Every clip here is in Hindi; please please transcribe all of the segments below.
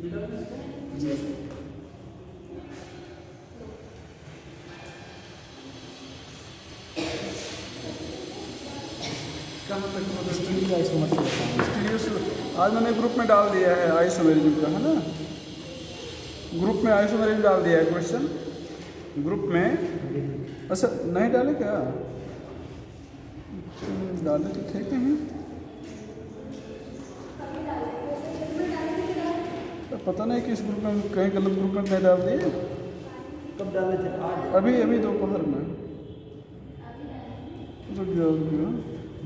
जी कहाँ तक स्टील का आइसोमर से होता है। स्टीरियो आज मैंने ग्रुप में डाल दिया है आइसोमेरिज्म का, है ना। ग्रुप में आइसोमेरिज्म डाल दिया है क्वेश्चन ग्रुप में। अच्छा नहीं डाले क्या? डाले तो थे कहीं, तो पता नहीं किस ग्रुप में, कहीं गलत ग्रुप में नहीं डाल दिए। कब डाले थे? आज? अभी अभी दोपहर में। रुक जाओ,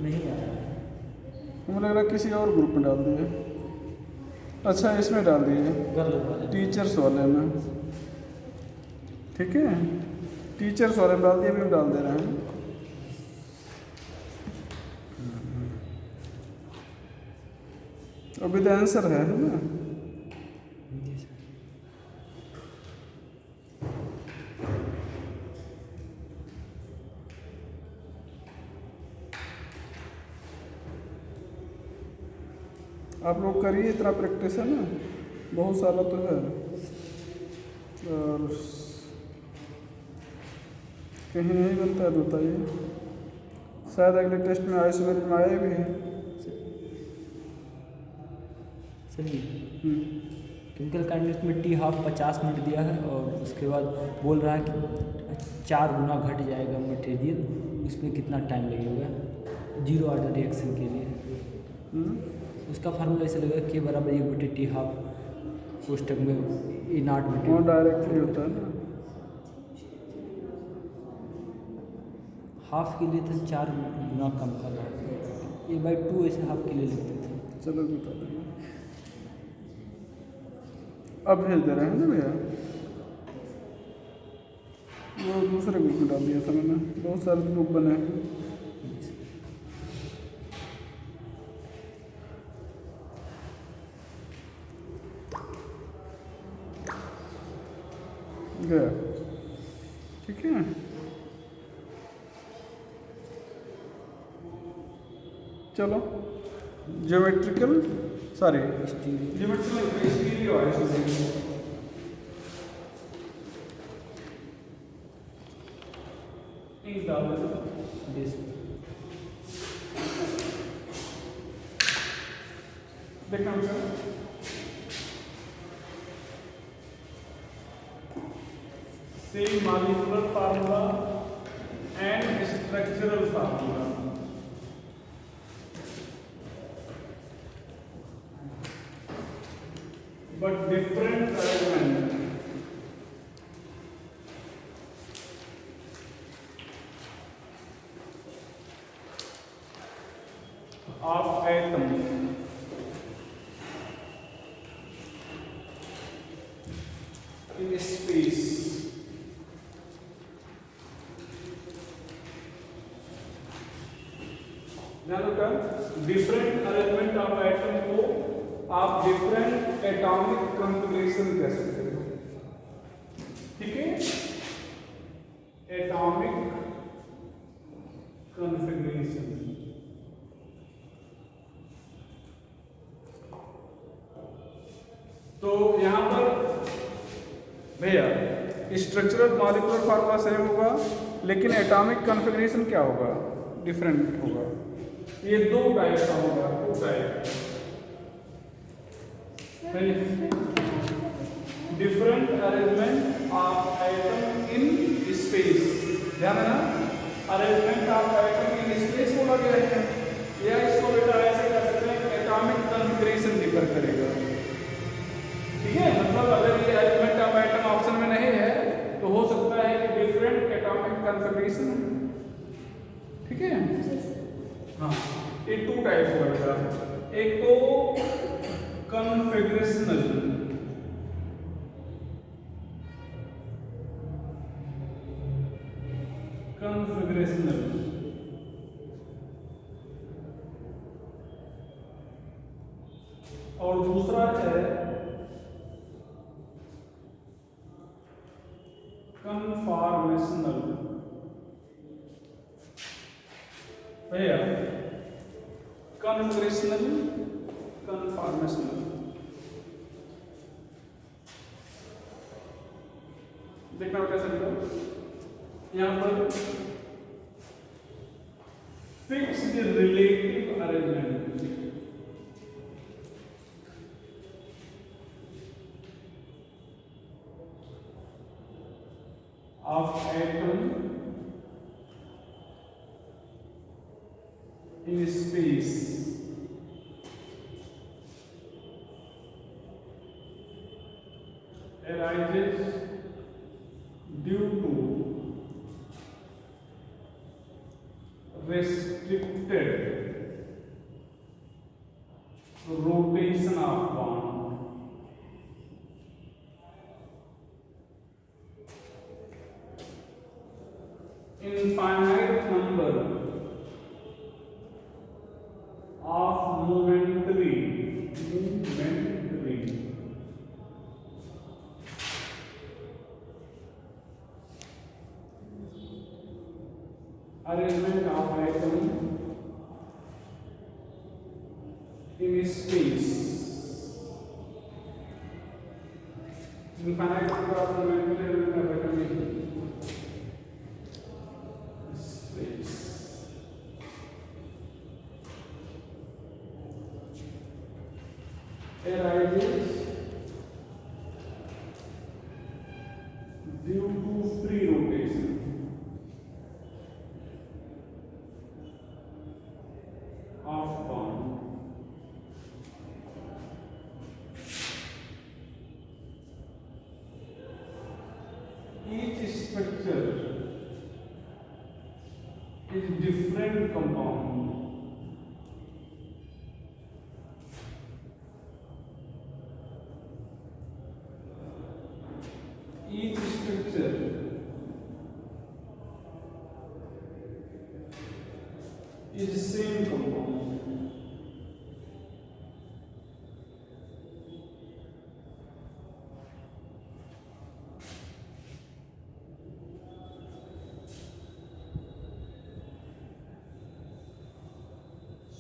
नहीं आया। मुझे लग रहा है किसी और ग्रुप में डाल दिए। अच्छा इसमें डाल दिए, टीचर्स वाले में। ठीक है, टीचर्स वाले में डाल दिए, अभी हम डाल दे रहे हैं। अभी तो आंसर है ना। आप लोग करिए, इतना प्रैक्टिस है ना, बहुत सारा तो है। और कहीं नहीं बनता है तो बताइए। शायद अगले टेस्ट में आइसोमेरिज्म आए भी हैं। चलिए, केमिकल काइनेटिक्स में टी हाफ 50 मिनट दिया है और उसके बाद बोल रहा है कि 4 गुना घट जाएगा मटेरियल, उसमें कितना टाइम लगेगा 0 ऑर्डर रिएक्शन के लिए। उसका फार्मूला ऐसे लगेगा के बराबर 1 टी हाफ कोष्टक में ई नॉट वो मटेरियल डायरेक्टली होता है ना। हाफ के लिए तो 4 गुना कम कर रहा है, 1/2 ऐसे हाफ के लिए लिखते थे। चलो बता देंगे, अब भेज दे रहे हैं ना भैया। वो दूसरे ग्रुप में डाल दिया था मैंने, बहुत सारे ग्रुप बने हैं। गया, ठीक है। चलो geometrical, sorry geometrical stereo isomerism. देखना same molecular formula and structural formula. But different arrangement of atom in space. Different arrangement of atom को आप डिफरेंट एटॉमिक कॉन्फ़िगरेशन कह सकते हो, ठीक है। एटॉमिक कॉन्फ़िगरेशन, तो यहां पर भैया स्ट्रक्चरल मॉलिक्यूलर फार्मूला सेम होगा, लेकिन एटॉमिक कॉन्फ़िगरेशन क्या होगा, डिफरेंट होगा। ये 2 टाइप का होगा, 2 type. Different arrangement of atom in space, ध्यान है ना, arrangement of atom in space बोला गया है, या इसको बेटा ऐसे कह सकते हैं एटॉमिक कॉन्फ़िगरेशन डिफर करेगा, ठीक है। मतलब अगर ये अरेंजमेंट ऑफ एटम ऑप्शन में नहीं है तो हो सकता है कि डिफरेंट एटॉमिक कॉन्फ़िगरेशन, ठीक है। हाँ, ये 2 टाइप हुआ बेटा, एक तो कॉन्फ़िगरेशनल, और दूसरा है कन्फॉर्मेशनल। भैया कन्फॉर्मेशनल, देखना बेटा सभी को, यहाँ पर fixed relative arrangement of atom in space arises due to restricted rotation of bond. Infinite number of momentary arrangement of atom in space. Infinite number of momentary arrangement of atom in space arises due to free rotation of bond. Each structure is different compound. Each structure is the same compound.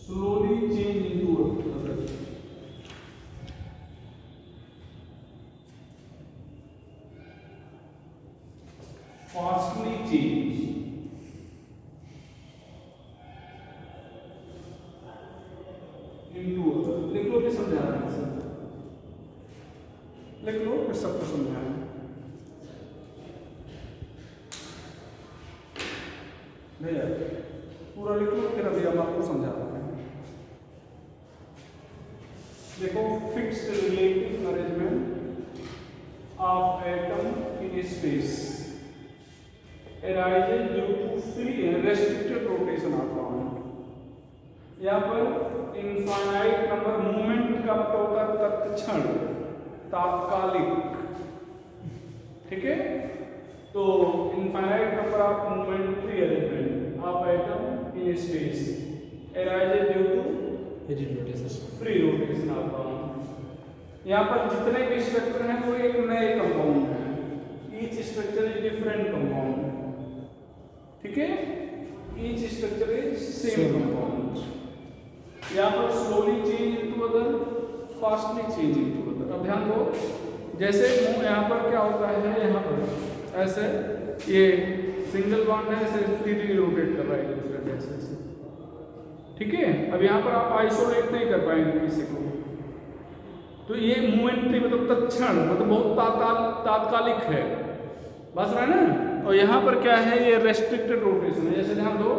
Slowly change into other. Fastly change. Into other. लिख लो फिर समझा रहा है सब। लिख लो फिर सबको समझा रहा है। भैया पूरा लिख लो फिर अभी हम आपको समझा रहा है। देखो fixed relative arrangement of atom in space arises due to free restricted rotation of bond. यहाँ पर इनफाइनाइट नंबर मूवमेंट का मतलब होता है तत्क्षण, तात्कालिक, ठीक है। तो infinite number of momentary arrangement of atom in space arises due to free rotation of bond. यहाँ पर जितने भी स्ट्रक्चर हैं वो एक नए कंपाउंड हैं। Each structure is different compound, ठीक है। Each structure is same compound. यहाँ पर slowly change into other, fastly change into other. अब ध्यान दो, जैसे यहाँ पर क्या होता है, यहाँ पर ऐसे ये सिंगल बॉन्ड है, ऐसे फ्रीली रोटेट कर रहा है एक दूसरे पे ऐसे, ठीक है। अब यहाँ पर आप आइसोलेट नहीं कर पाएंगे किसी को, तो ये मोमेंटरी मतलब तत्क्षण, मतलब बहुत तात्कालिक है, बस रहा है ना। और यहाँ पर क्या है, ये रेस्ट्रिक्टेड रोटेशन है। जैसे ध्यान दो,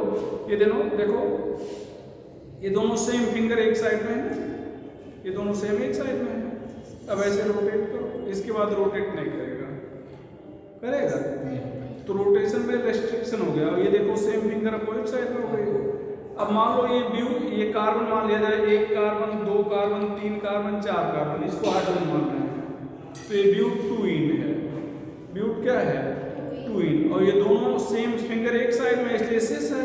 ये देखो ये दोनों सेम फिंगर एक साइड में है, ये दोनों सेम एक साइड में है। अब ऐसे रोटेट करो, इसके बाद रोटेट नहीं करेगा, तो रोटेशन में रेस्ट्रिक्शन हो गया। और ये देखो सेम फिंगर अब एक साइड में हो गई। अब मान लो ये कार्बन मान लिया जाए, 1 कार्बन 2 कार्बन 3 कार्बन 4 कार्बन, इसको हाइड्रोजन मान रहे हैं, तो ये ब्यूट 2इन है। ब्यूट क्या है, 2इन। और ये दोनों सेम फिंगर एक साइड में, इसलिए सिस है,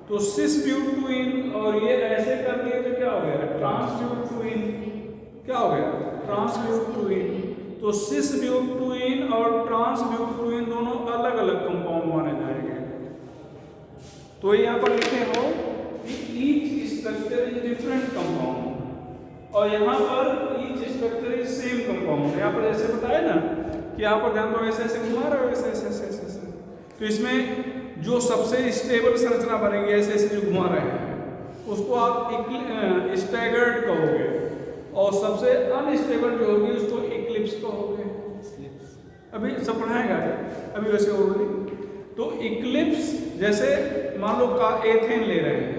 तो सिस ब्यूट 2इन। और ये ऐसे कर दिए तो क्या हो गया, ट्रांस ब्यूट 2इन। क्या हो गया, ट्रांस ब्यूट 2इन। तो सिस ब्यूट 2इन और ट्रांस ब्यूट 2इन दोनों अलग अलग कंपाउंड माने जाएंगे। तो यहाँ पर लिखे हो कि each structure is different compound, और यहाँ पर each structure is same compound. यहाँ पर जैसे बताया ना कि यहाँ पर ध्यान दो ऐसे ऐसे घुमा रहे हो, ऐसे ऐसे ऐसे ऐसे ऐसे, तो इसमें जो सबसे स्टेबल संरचना बनेगी ऐसे ऐसे जो घुमा रहे हैं उसको आप स्टैगर्ड कहोगे, और सबसे अनस्टेबल जो होगी उसको इक्लिप्स कहोगे। अभी सब पढ़ाएगा अभी वैसे ओरली। तो इक्लिप्स जैसे मान लो का एथेन ले रहे हैं,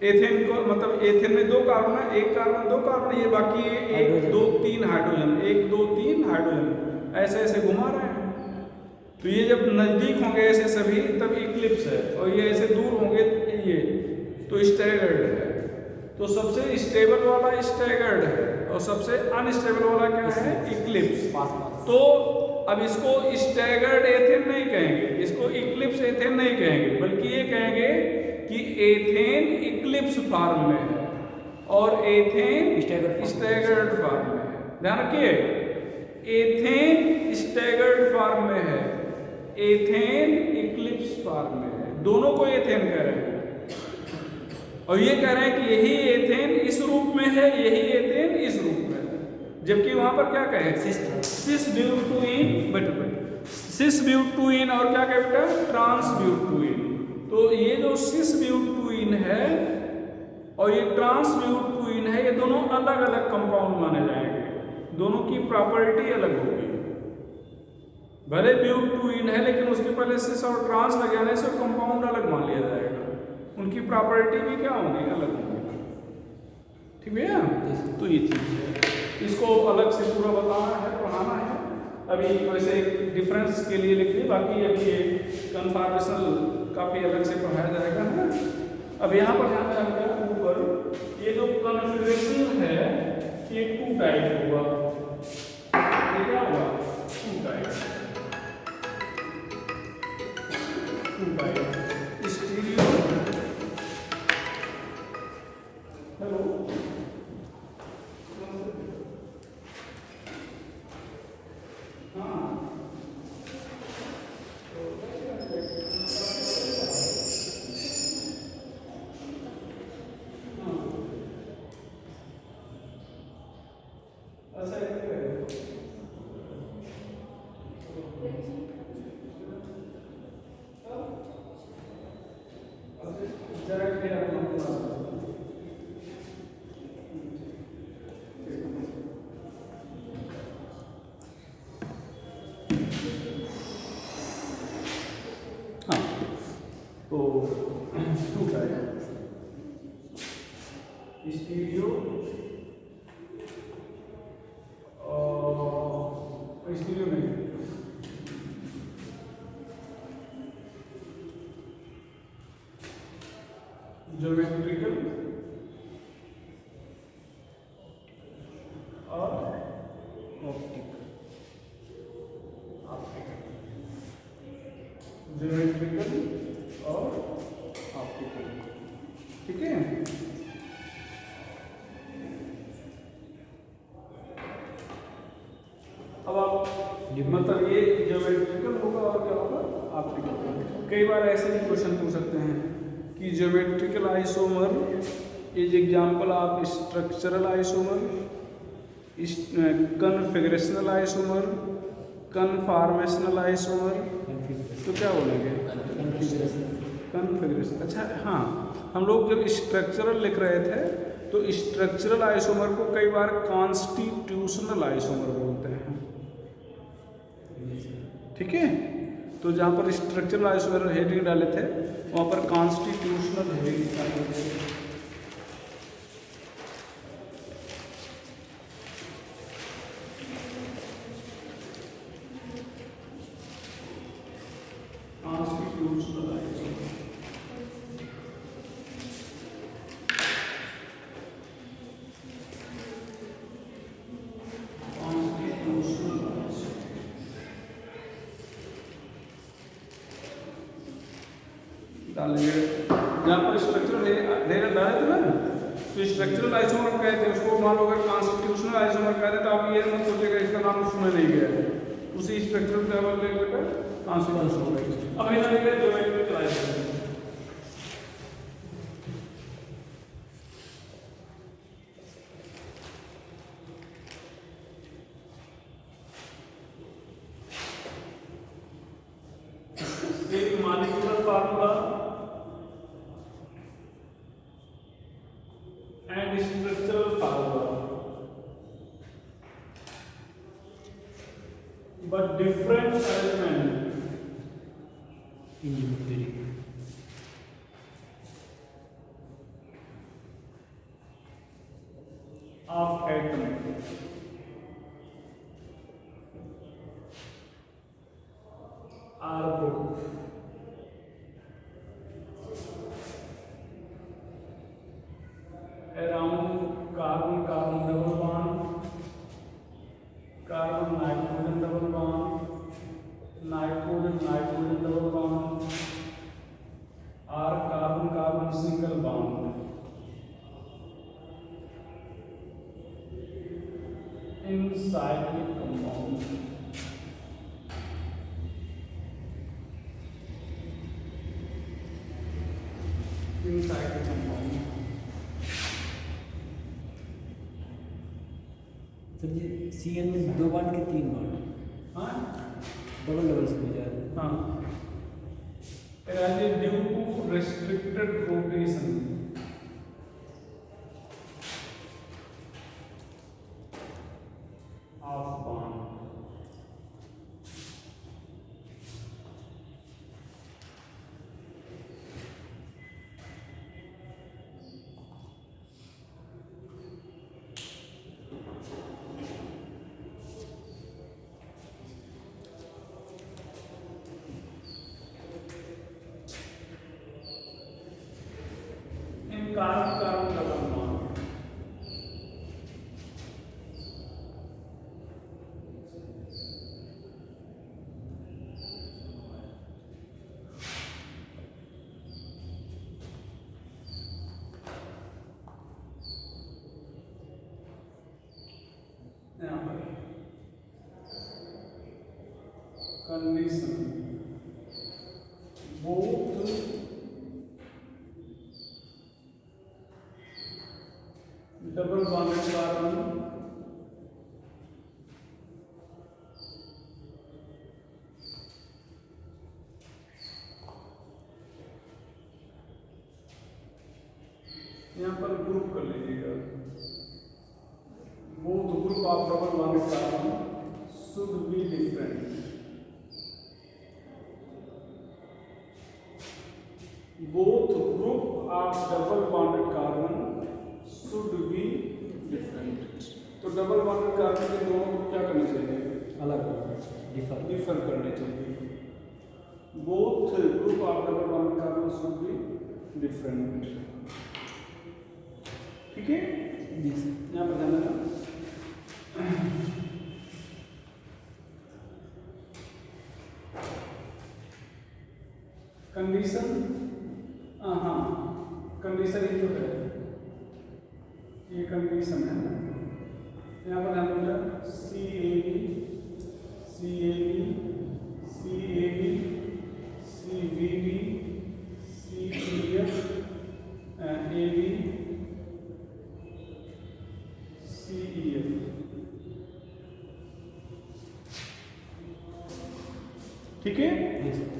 एथेन को मतलब एथेन में 2 कार्बन है, 1 कार्बन 2 कार्बन, ये बाकी 1 2 3 हाइड्रोजन, 1 2 3 हाइड्रोजन, ऐसे ऐसे घुमा रहे हैं। तो ये जब नजदीक होंगे ऐसे सभी तब इक्लिप्स है, और ये ऐसे दूर होंगे ये तो स्टैगर्ड है। तो सबसे स्टेबल वाला स्टैगर्ड है और सबसे अनस्टेबल वाला क्या है, इक्लिप्स। तो अब इसको स्टैगर्ड एथेन नहीं कहेंगे, इसको इक्लिप्स एथेन नहीं कहेंगे, बल्कि ये कहेंगे कि एथेन इक्लिप्स फॉर्म में है और एथेन स्टैगर्ड फॉर्म में है। ध्यान रखिए, एथेन स्टैगर्ड फॉर्म में है, एथेन इक्लिप्स फॉर्म में है, दोनों को एथेन कह रहे हैं। और ये कह रहे हैं कि यही एथेन इस रूप में है, यही एथेन इस रूप में है, जबकि वहां पर क्या कहे, सिस ब्यूटुइन, सिस ब्यूटुइन और क्या कहे बेटा, ट्रांस ब्यूटुइन। तो ये जो सिस ब्यूटुइन है और ये ट्रांस ब्यूटुइन है, ये दोनों अलग अलग कंपाउंड माने जाएंगे, दोनों की प्रॉपर्टी अलग होगी। भले ब्यूटुइन है लेकिन उसके पहले सिस और ट्रांस लग जाने से कंपाउंड अलग मान लिया जाएगा, उनकी प्रॉपर्टी भी क्या होंगी, अलग होंगी। ठीक है, तो ये चीज है, इसको अलग से पूरा बताना है, पढ़ाना है। अभी वैसे डिफरेंस के लिए लिख ली, बाकी अभी ये कन्फॉर्मेशनल काफ़ी अलग से पढ़ाया जाएगा, है ना। अब यहाँ पर ध्यान रखना ऊपर ये जो कन्फिग्रेशन है ये 2 टाइप होगा, ये क्या होगा, 2 type, 2 type stereo, hello stereo stereo नहीं, ज्योमेट्रिकल और ऑप्टिकल, ज्योमेट्रिकल और ऑप्टिकल। ठीक है, अब आप मतलब ये ज्योमेट्रिकल होगा और क्या होगा, ऑप्टिकल। कई बार ऐसे भी क्वेश्चन पूछ सकते हैं कि geometrical isomer is example of structural isomer, configurational isomer, conformational isomer. तो क्या बोलेंगे, कन्फिगरेशन। अच्छा हाँ, हम लोग जब स्ट्रक्चरल लिख रहे थे तो स्ट्रक्चरल आइसोमर को कई बार कॉन्स्टिट्यूशनल आइसोमर बोलते हैं। ठीक है, तो जहाँ पर स्ट्रक्चरल आइसोमर हेडिंग डाले थे वहाँ पर कॉन्स्टिट्यूशनल हेडिंग डाले थे। कॉन्स्टिट्यूशनल आइसोमर डालेंगे। जहाँ पर स्ट्रक्चरल हेडर डाले थे ना, तो स्ट्रक्चरल आइसोमर कहते हैं उसको। मान लो अगर कॉन्स्टिट्यूशनल आइसोमर कहते तो आप ये मत सोचेगा इसका नाम सुना नहीं गया है, उसी स्ट्रक्चरल लेवल पे बेटा कॉन्स्टिट्यूशनल। अब यहाँ लिखे geometrical isomer. different arrangement in the material. of atom are group around carbon carbon double bond, carbon nitrogen double bond, nitrogen nitrogen double bond, or carbon carbon single bond. In cyclic compound. In cyclic compound. Sir ji Cl में 2 बार के 3 बार हाँ डबल डबल से हो जाए। हाँ due to restricted rotation of bond. In carbon carbon double bond. यहाँ पर condition both double bonded carbon यहाँ पर ग्रुप कर लीजिएगा both group of double bonded carbon should be different. Both group of double bonded carbon should be different. तो डबल बॉन्डेड कार्बन के दोनों को क्या करना चाहिए? अलग डिफर करने चाहिए. Both group of double bonded carbon should be different. ठीक है? जी सर। यहाँ पर ध्यान देना. कंडीशन हाँ कंडीशन ये तो है, ये कंडीशन है ना. यहाँ पर ध्यान देना CAB CAB CAB CVD CEF AB CEF. ठीक है? जी सर।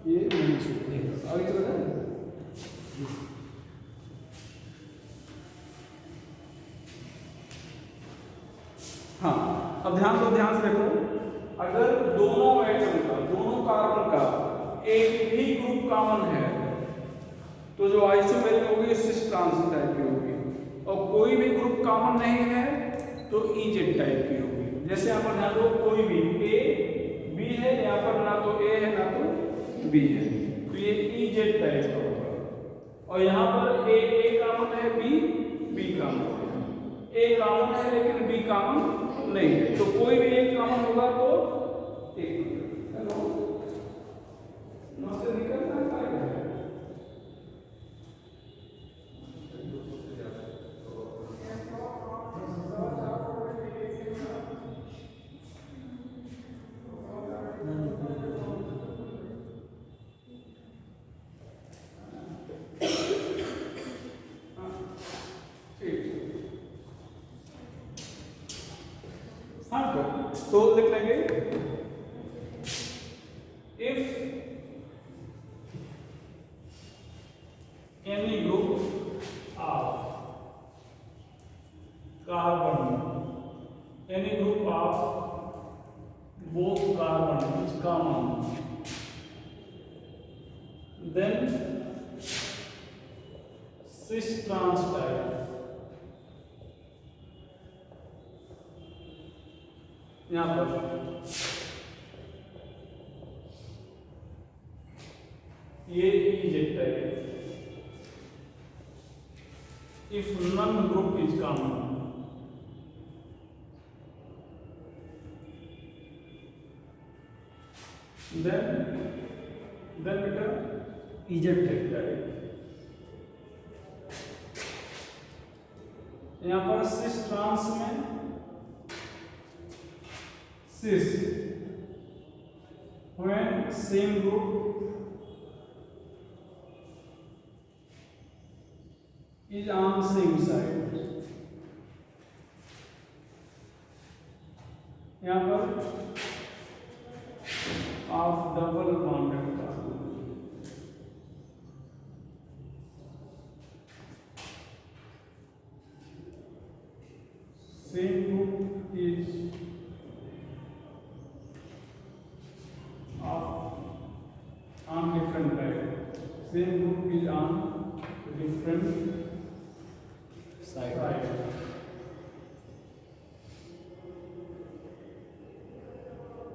ये नहीं सूत्र आगे चला जाए. हाँ अब ध्यान से देखो, अगर दोनों एटम का दोनों कार्बन का एक ही ग्रुप कॉमन है तो जो आइसोमेरिक होगी सिस ट्रांजिट टाइप की होगी, और कोई भी ग्रुप कॉमन नहीं है तो इजेड टाइप की होगी. जैसे यहाँ पर ध्यान दो, कोई भी ए बी है, यहाँ पर ना तो ए है ना तो बी है, तो ये इजेड टाइप का होगा. और यहाँ पर ए कॉमन है, बी कॉमन है. ए कॉमन है लेकिन बी कॉमन नहीं है, तो कोई भी एक कॉमन होगा तो एक से निकलता है. तो लिख लेंगे if any group of carbon, any group of both carbon is common, then cis trans type, यहाँ पर ये EZ type, if none group is common, then beta EZ type, यहाँ पर cis trans में cis when same group is on same side, यहाँ पर of double bonded carbon, same group is on different type, same group is on different side.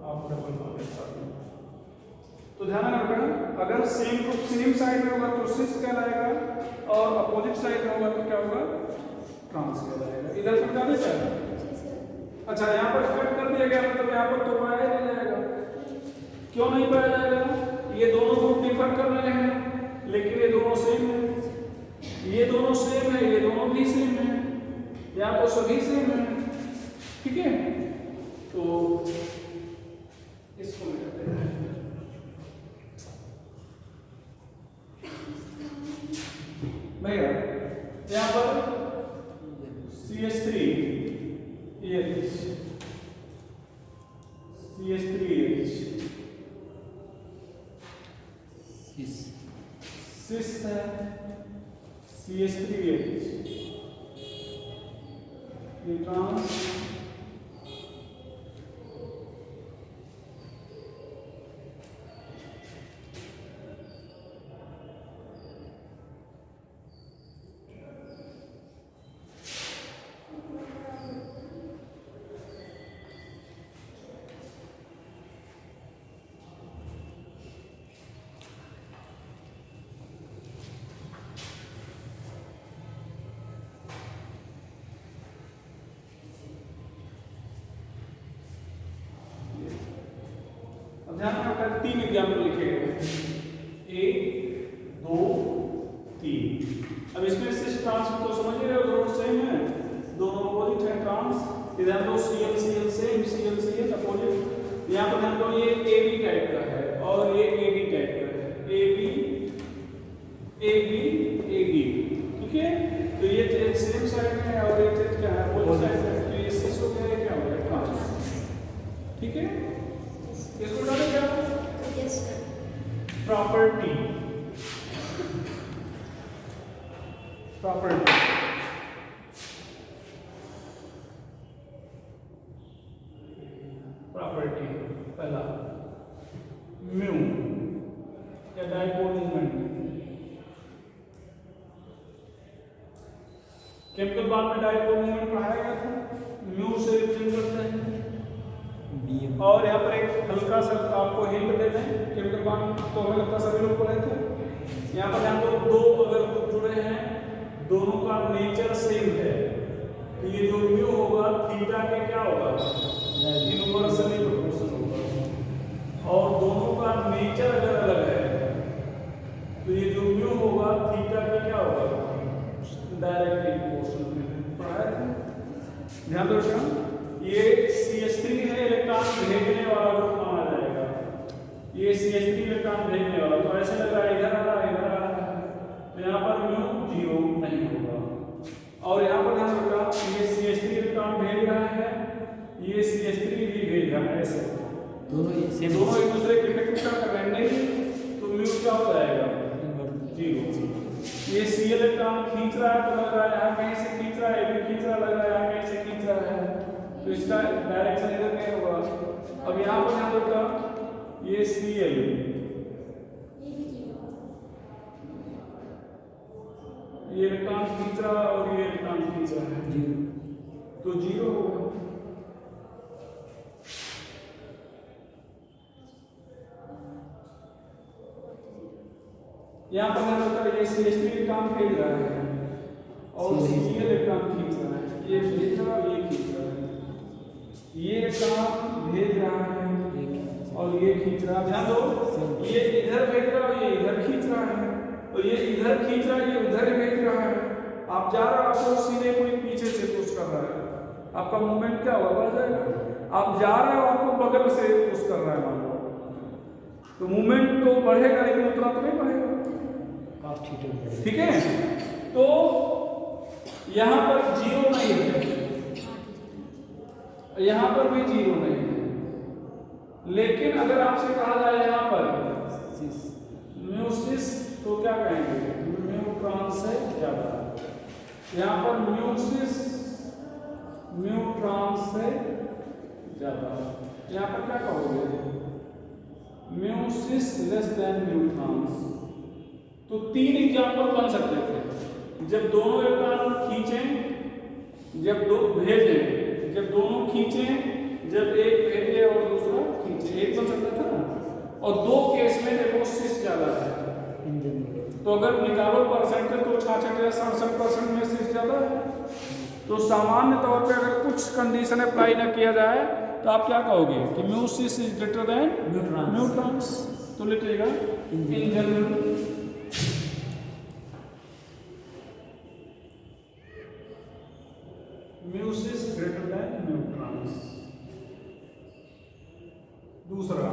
Of double bonded carbon. तो ध्यान रखना, अगर सेम ग्रुप सेम साइड में होगा तो सिस कहलाएगा और अपोजिट साइड में होगा तो क्या होगा, ट्रांस कहलाएगा। इधर समझा नहीं पाया? अच्छा, यहाँ पर कट कर दिया गया, मतलब यहाँ पर तो पाया नहीं जाएगा। क्यों नहीं पाया जाएगा? ये दोनों ग्रुप डिफर कर रहे हैं लेकिन ये दोनों सेम है, ये दोनों सेम है, ये दोनों भी सेम है, यहाँ तो सभी सेम है, ठीक है। तो इसको मिलाते हैं, भैया यहाँ पर CH3 सिस है, CH3H ये ट्रांस ध्यान रखना, 3 एग्जाम्पल लिखे गए, 1 2 3। अब इसमें सिस ट्रांस तो समझ रहे हो, दोनों सेम है, दोनों अपोजिट है ट्रांस। इधर तो Cl Cl same, Cl Cl opposite. यहाँ पर ध्यान दो, ये AB टाइप का है और ये AD टाइप का है, AB ठीक है। तो ये सेम साइड में है और ये चीज क्या है, अपोजिट साइड है, तो ये सिस हो गया, क्या हो गया, ट्रांस, ठीक है। इसको डालें क्या? Yes sir. प्रॉपर्टी पहला म्यू या डाइपोल मोमेंट। केमिकल बॉन्ड में डाइपोल मोमेंट पढ़ाया गया था, म्यू से रिप्रेजेंट करते हैं। और यहाँ पर एक हल्का सा आपको हिंट दे दें, केमिकल बॉन्ड तो हमें लगता सभी लोग पढ़े थे। यहाँ पर ध्यान दो, दो अगर ग्रुप जुड़े हैं, दोनों का नेचर सेम है, तो ये जो म्यू होगा थीटा के क्या होगा, इनवर्सली प्रोपोर्शनल होगा। और दोनों का नेचर अगर अलग है तो ये जो म्यू होगा थीटा के क्या होगा, डायरेक्टली प्रोपोर्शनल में पढ़ाया था। ध्यान दो, ये CH3 है, इलेक्ट्रॉन भेजने वाला ग्रुप माना जाएगा। ये CH3 इलेक्ट्रॉन भेजने वाला, तो ऐसे लग रहा है इधर आ रहा है, इधर आ रहा है, तो यहाँ पर म्यू 0 नहीं होगा। और यहाँ पर ध्यान रखना, ये CH3 इलेक्ट्रॉन भेज रहा है, ये CH3 भी भेज दोनों ये सेम दोनों एक दूसरे के इफेक्ट कर रहे हैं नहीं, तो म्यू क्या हो जाएगा? जीरो। ये सी इलेक्ट्रॉन खींच रहा है तो लग रहा है यहाँ कहीं से खींच रहा है, ये भी खींच रहा लग रहा है यहाँ कहीं से खींच रहा है, तो इसका डायरेक्शन इधर नहीं होगा। अब यहाँ पर ध्यान रखना, ये Cl ये इलेक्ट्रॉन खींच रहा है और ये इलेक्ट्रॉन खींच रहा है, तो जीरो होगा। यहाँ पर ध्यान रखना, ये CH3 इलेक्ट्रॉन भेज रहा है और Cl इलेक्ट्रॉन खींच रहा है, ये भेज रहा है, ये खींच रहा है, ये इलेक्ट्रॉन भेज रहा है और ये खींच रहा है। ध्यान दो, ये इधर भेज रहा है, ये इधर खींच रहा है, तो ये इधर खींच रहा है, ये उधर भेज रहा है। आप जा रहे हो, आपको सीधे कोई पीछे से पुश कर रहा है, आपका मूवमेंट क्या होगा? बढ़ जाएगा। आप जा रहे हो, आपको बगल से पुश कर रहा है मान लो, तो मूवमेंट तो बढ़ेगा लेकिन उतना तो नहीं बढ़ेगा। ठीक है, तो यहाँ पर जीरो नहीं है, यहाँ पर भी जीरो नहीं है, लेकिन अगर आपसे कहा जाए यहाँ पर म्यूसिस, तो क्या कहेंगे? न्यूट्रॉन से ज्यादा। यहाँ पर म्यूसिस न्यूट्रॉन से ज्यादा, यहाँ पर क्या कहोगे? Meiosis less than mu trans. तो तीन एग्जाम्पल बन सकते थे, जब दोनों इलेक्ट्रॉन खींचें, जब दो भेजें, जब दोनों खींचें, जब एक भेजे और दूसरा खींचे, एक बन सकता था ना। और दो केस में देखो सिस ज्यादा है, तो अगर निकालो परसेंटेज तो 66 या 67% में सिस ज्यादा है। तो सामान्य तौर पे अगर कुछ कंडीशन अप्लाई ना किया जाए तो आप क्या कहोगे कि mu cis is greater than mu trans. तो लिखिएगा in general mu cis greater than mu trans. दूसरा,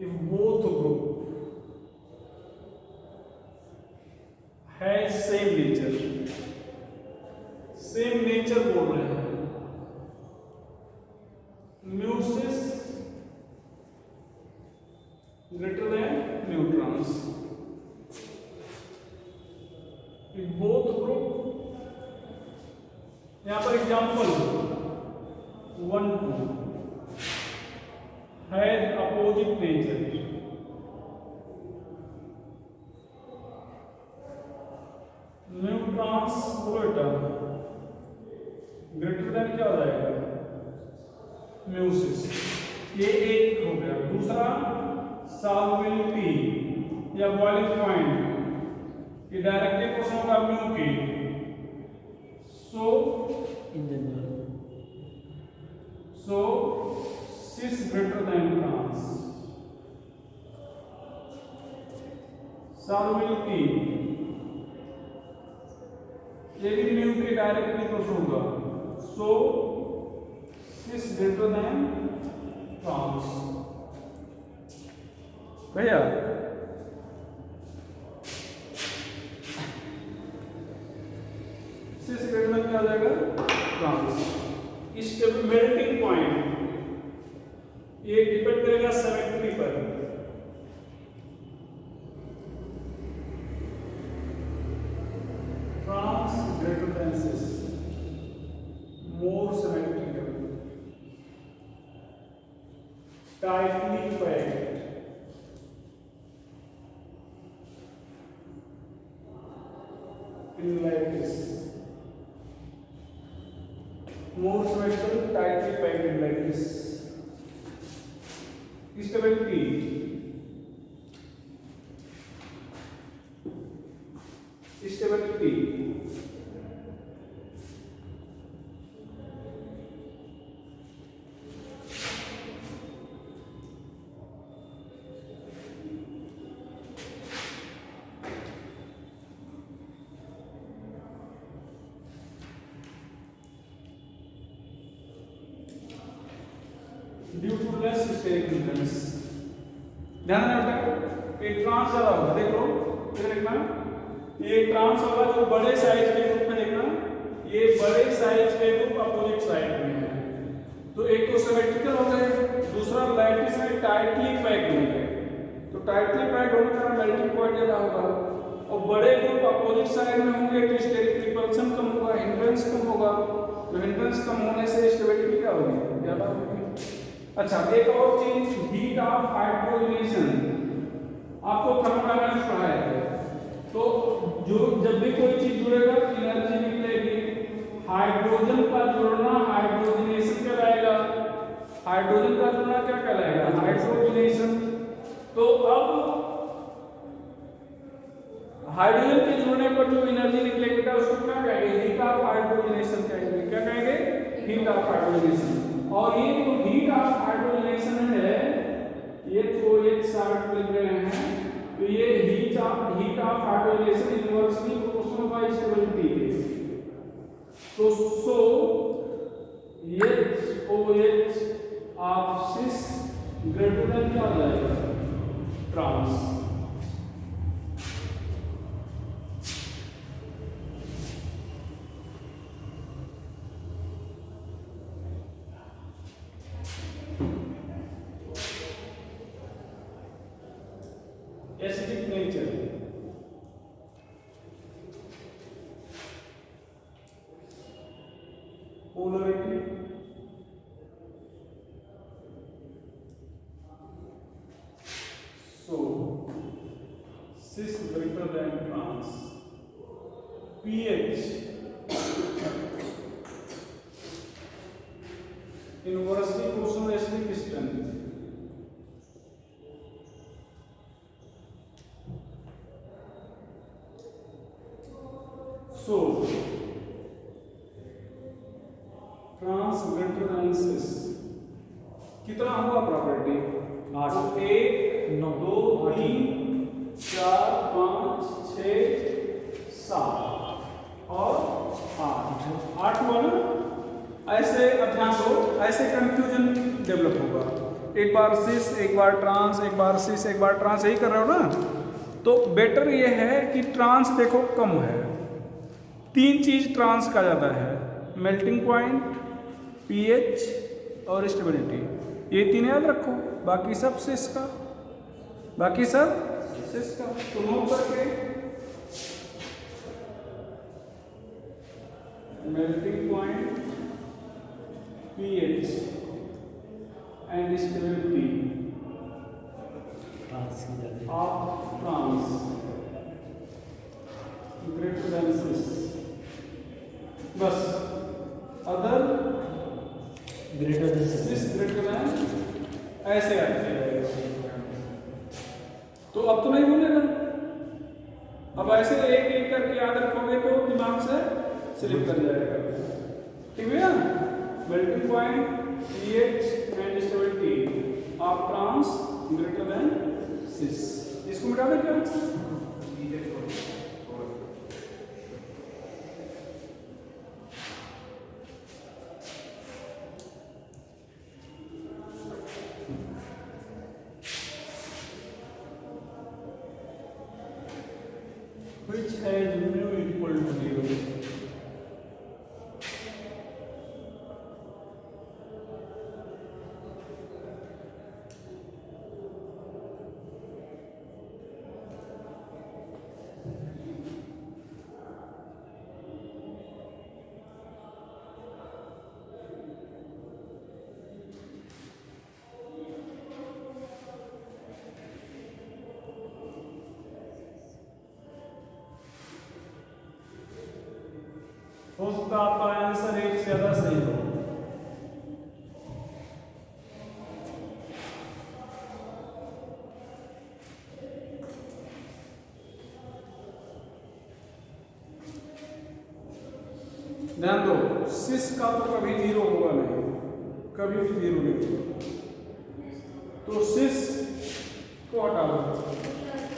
if both group has same nature, same nature बोल रहे हैं, mu cis greater than mu trans. If both group, यहाँ पर example 1 2 has opposite nature, mu trans greater than क्या हो जाएगा? म्यूसिस। ये एक हो गया। दूसरा, सॉल्युबिलिटी या बॉइलिंग पॉइंट, ये डायरेक्टली क्वेश्चन होगा म्यू की। So cis greater than trans. Solubility, ये भी म्यू के डायरेक्टली क्वेश्चन होगा। So cis greater than trans। भैया cis greater than क्या आ जाएगा? ट्रांस। इसके मेल्टिंग पॉइंट, ये डिपेंड करेगा सिमेट्री पर। Trans greater than cis, more symmetrical, tightly packed, in lattice, more symmetrical, tightly packed like this. Stability, stability, due to less steric influence. ध्यान रखना, ये ट्रांस ज्यादा होगा, देख लो इधर देखना, ये ट्रांस होगा जो बड़े साइज के ग्रुप में, देखना ये बड़े साइज के ग्रुप अपोजिट साइड में है, तो एक तो सिमेट्रिकल हो गए, दूसरा लैटिस में टाइटली पैक्ड होंगे। तो टाइटली पैक्ड होने का मेल्टिंग पॉइंट ज़्यादा होगा, और बड़े ग्रुप अपोजिट साइड में होंगे तो स्टेरिक रिपल्शन कम होगा, हिंड्रेंस कम होगा। तो हिंड्रेंस कम होने से स्टेबिलिटी क्या होगी, ज़्यादा होगी। अच्छा, एक और चीज, हीट ऑफ हाइड्रोजनेशन, आपको थर्मोडायनामिक्स पढ़ाया है। तो जो जब भी कोई चीज जुड़ेगा एनर्जी निकलेगी। हाइड्रोजन का जुड़ना हाइड्रोजनेशन कहलाएगा। हाइड्रोजन का जुड़ना क्या कहलाएगा, हाइड्रोजनेशन। तो अब हाइड्रोजन के जुड़ने पर जो एनर्जी निकलेगी उसको क्या कहेंगे, हीट ऑफ हाइड्रोजनेशन कहेंगे। क्या कहेंगे, हीट ऑफ हाइड्रोजनेशन। और ये जो हीट ऑफ हाइड्रोजनेशन है, ये जो एक साइड लिख रहे हैं, तो ये heat of hydrogenation inversely proportional by stability है। तो so HOH of 6 greater than क्या हो जाएगा, trans. Acidic nature, polarity, so cis greater than trans, pH inversely proportional acidic strength, so trans greater than cis। कितना हुआ प्रॉपर्टी, 8, 1 9, 2 3 4 5 6 7 और 8 हुआ ना। ऐसे अब ध्यान दो, ऐसे कंफ्यूजन डेवलप होगा। एक बार सिस, एक बार ट्रांस, एक बार सिस, एक बार ट्रांस, यही कर रहे हो ना। तो बेटर ये है कि ट्रांस देखो कम है। 3 चीज ट्रांस का ज़्यादा है, मेल्टिंग पॉइंट, पीएच और स्टेबिलिटी। ये 3 याद रखो, बाकी सब सिस का, बाकी सब सिस का। तो नोट करके melting point, pH and stability trans की ज़्यादा of trans greater than cis. बस other greater than cis greater than, ऐसे याद किया जाएगा। तो अब तो नहीं भूलेगा, अब ऐसे एक एक करके याद रखोगे तो दिमाग से स्लिप कर जाएगा। ठीक है ना, melting point, pH and stability of trans greater than cis. इसको मिटा दे क्या, which has mu equal to 0। हो सकता है आपका आंसर एक से ज्यादा सही हो। ध्यान दो, सिस का तो कभी 0 होगा नहीं, कभी भी 0 नहीं होगा। तो सिस को हटा दो,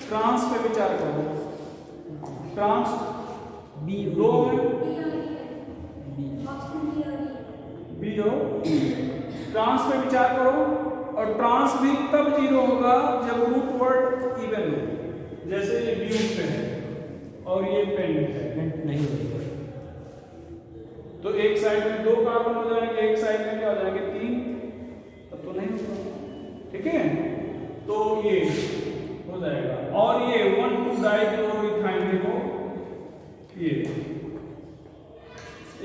ट्रांस पे विचार करो। ट्रांस बी दो में बी जो ट्रांस पे विचार करो, और ट्रांस भी तब 0 होगा जब रूट वर्ड इवन हो। जैसे ये बी पे है और ये पेंट है, पेंट नहीं होगा। तो एक साइड में 2 कार्बन हो जाएंगे, एक साइड में क्या हो जाएंगे 3, तब तो नहीं होगा, ठीक है। तो ये हो जाएगा। और ये 1,2-डाइक्लोरोइथाइन देखो, ये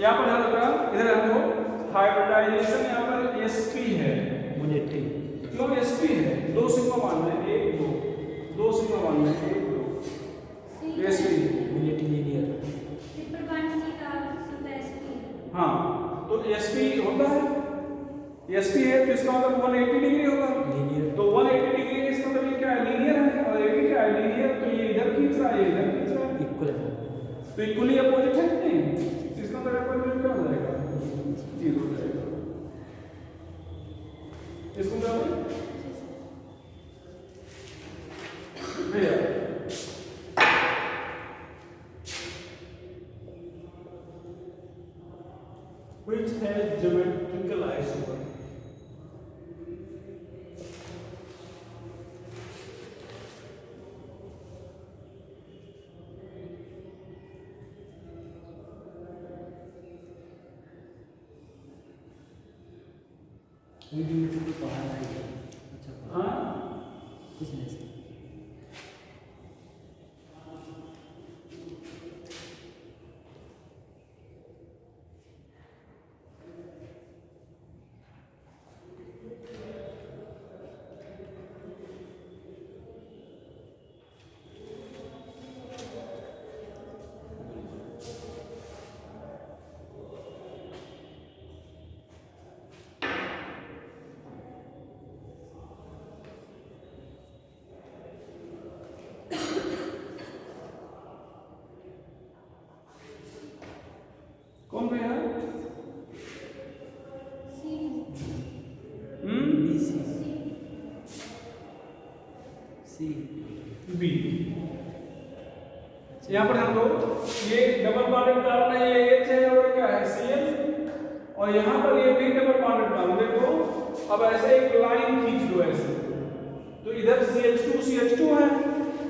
यहाँ पर है लगा, इधर देखो हाइब्रिडाइजेशन, यहाँ पर sp है, 180 क्यों sp है, 2 सिग्मा मान रहे हैं, 1 2 सिग्मा मान रहे हैं, 1 2 sp 180 लीनियर। हाँ, तो sp होता है, sp है तो इसका मतलब 180 डिग्री होगा, लीनियर। तो 180 डिग्री इसका मतलब ये क्या है, लीनियर है, और ये भी क्या है, लीनियर, तो ये इधर खींच रहा है, ये इधर खींच रहा है, इक्वल है। तो इक्वली अपोजिट है कि नहीं, इसका मतलब इक्वल क्या हो जाएगा, 0 हो जाएगा। इसको क्या बोले भैया, which has geometrical isomer, geometry पढ़ा है। अच्छा हाँ कुछ नहीं सर। कौन भैया, BC C बी। यहाँ पर हम लोग ये डबल बॉन्डेड कार्बन है, ये H है और क्या है Cl, और यहाँ पर ये भी डबल बॉन्डेड कार्बन, देखो अब ऐसे एक लाइन खींच दो ऐसे, तो इधर CH2 CH2 है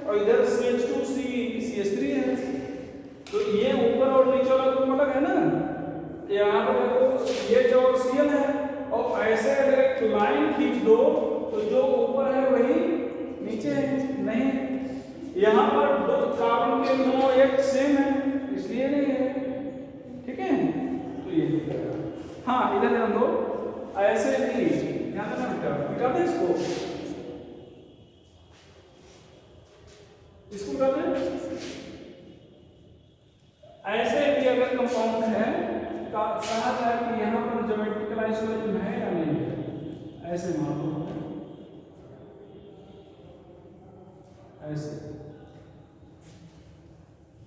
और इधर CH2 CH3 है, तो ये ऊपर और नीचे वाला ग्रुप अलग है ना, यहाँ पर देखो ये जो Cl है, और ऐसे अगर एक लाइन खींच दो तो जो ऊपर है वही नीचे है, नहीं यहाँ पर दो कार्बन के दोनों एक सेम है इसलिए नहीं है, ठीक है। तो ये हाँ इधर हम लोग ऐसे नहीं, ध्यान देना बेटा, मिटा दे इसको मिटा दे। ऐसे भी अगर कंपाउंड है कहा जाए कि यहाँ पर ज्योमेट्रिकल आइसोमेरिज्म है या नहीं है, ऐसे मान लो ऐसे,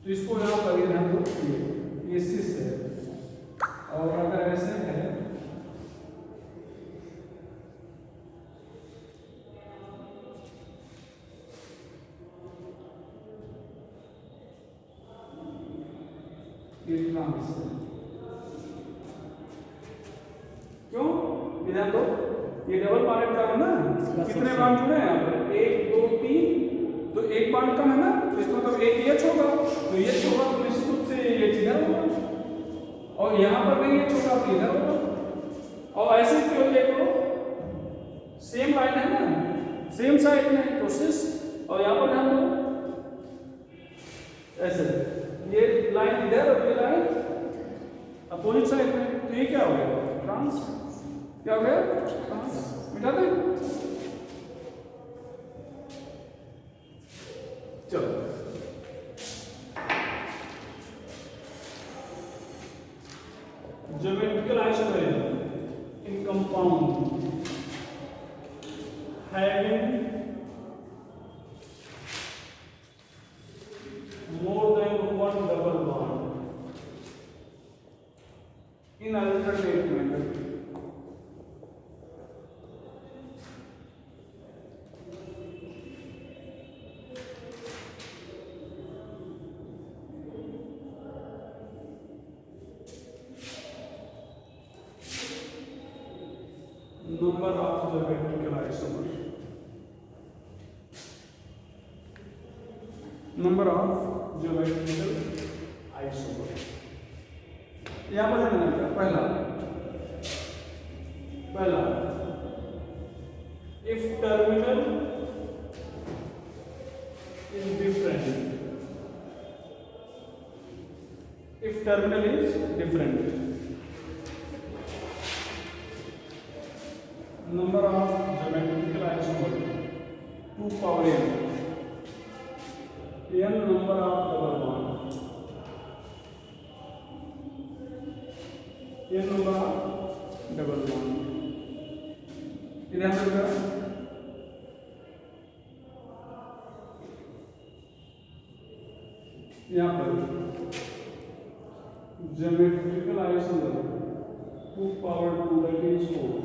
तो इसको यहाँ पर ध्यान दो, ये सिस है, और अगर ऐसे है ये ट्रांस है, क्यों इधर तो ये डबल बॉन्डेड कार्बन ना, कितने बॉन्ड जुड़े हैं यहाँ पर 1 2 3, तो एक बॉन्ड कम है ना, तो इसका मतलब एक H होगा, तो H होगा तो निश्चित रूप से H इधर होगा, और यहाँ पर भी H होगा तो इधर होगा, और ऐसे क्यों देखो सेम लाइन है ना, सेम साइड में, तो सिस, और यहाँ पर ध्यान दो ऐसे ये लाइन इधर और ये लाइन अपोजिट साइड में, तो ये क्या हो गया ट्रांस, क्या हो गया ट्रांस, मिटा दे चलो। Geometrical isomerism in compound having more than one double bond in alternate manner. Number of the vertical isomer. Number of geometrical isomer. यहाँ पर ध्यान रखना, पहला if terminal is different, if terminal is different, number of geometrical isomers 2 power n, n number of double bond, n number of double bond, इधर देखो यहाँ पर geometrical isomer 2 power 2 that is 4,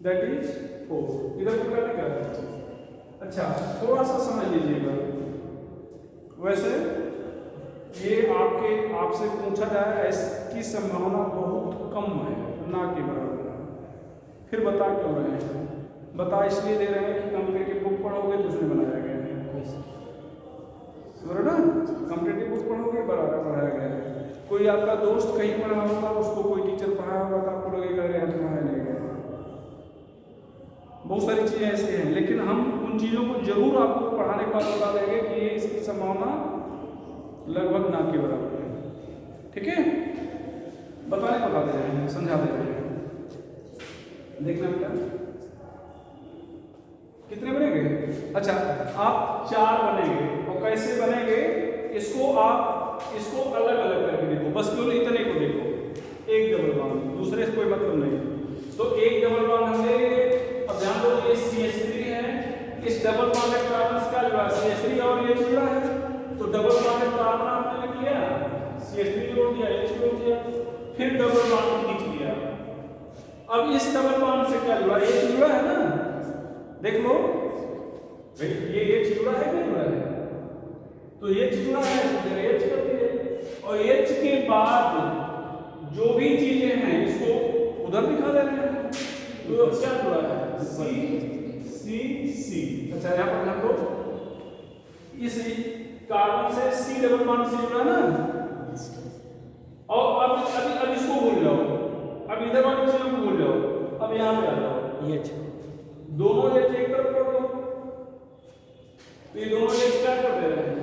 that is 4, इधर पर क्या है? अच्छा थोड़ा सा समझ लीजिएगा, वैसे ये आपसे पूछा जाए इसकी संभावना बहुत कम है, ना के बराबर है। फिर बता क्यों रहे हैं? बता इसलिए दे रहे हैं कि कॉम्पिटिटिव बुक पढ़ोगे तो उसमें बनाया गया है, ना कॉम्पिटिटिव बुक पढ़ोगे पढ़ाया गया है। कोई आपका दोस्त कहीं पढ़ा होगा, उसको कोई टीचर पढ़ाया होगा तो आपको लगेगा अरे यहाँ पढ़ाया नहीं गया। बहुत सारी चीज़ें ऐसी हैं, लेकिन हम उन चीज़ों को जरूर आपको पढ़ाने के बाद बता देंगे कि ये इसकी संभावना लगभग ना के बराबर है। ठीक है, बता दे रहे हैं, समझा दे रहे हैं। देखना बेटा कितने बनेंगे? अच्छा आप 4 बनेंगे, और कैसे बनेंगे इसको अलग अलग करके देखो, बस केवल इतने को देखो। एक डबल बॉन्ड, दूसरे से कोई मतलब नहीं। तो एक डबल बॉन्ड हम लेंगे, अब ध्यान दो ये CH3 है, इस डबल बॉन्डेड कार्बन का जो CH3 और ये जुड़ा है, तो डबल बॉन्डेड कार्बन आपने लिख लिया, CH3 जोड़ दिया, H जोड़ दिया, फिर डबल बॉन्ड खींच लिया। अब इस डबल बॉन्ड से क्या जुड़ा? H जुड़ा है ना, देख लो भाई ये H जुड़ा है नहीं जुड़ा है? तो H जुड़ा है तो H कर दिए, और H के बाद जो भी चीजें हैं इसको उधर दिखा दे रहे हैं। तो क्या जुड़ा है? C C C। अच्छा यहाँ पर ध्यान दो, इस कार्बन से C डबल बॉन्ड से जुड़ा ना, और अब इसको भूल जाओ, अब इधर वाली चीजों को भूल जाओ, अब यहाँ पे आ जाओ, ये दोनों H एक तरफ कर दो, तो ये दोनों H क्या कर दे रहे हैं?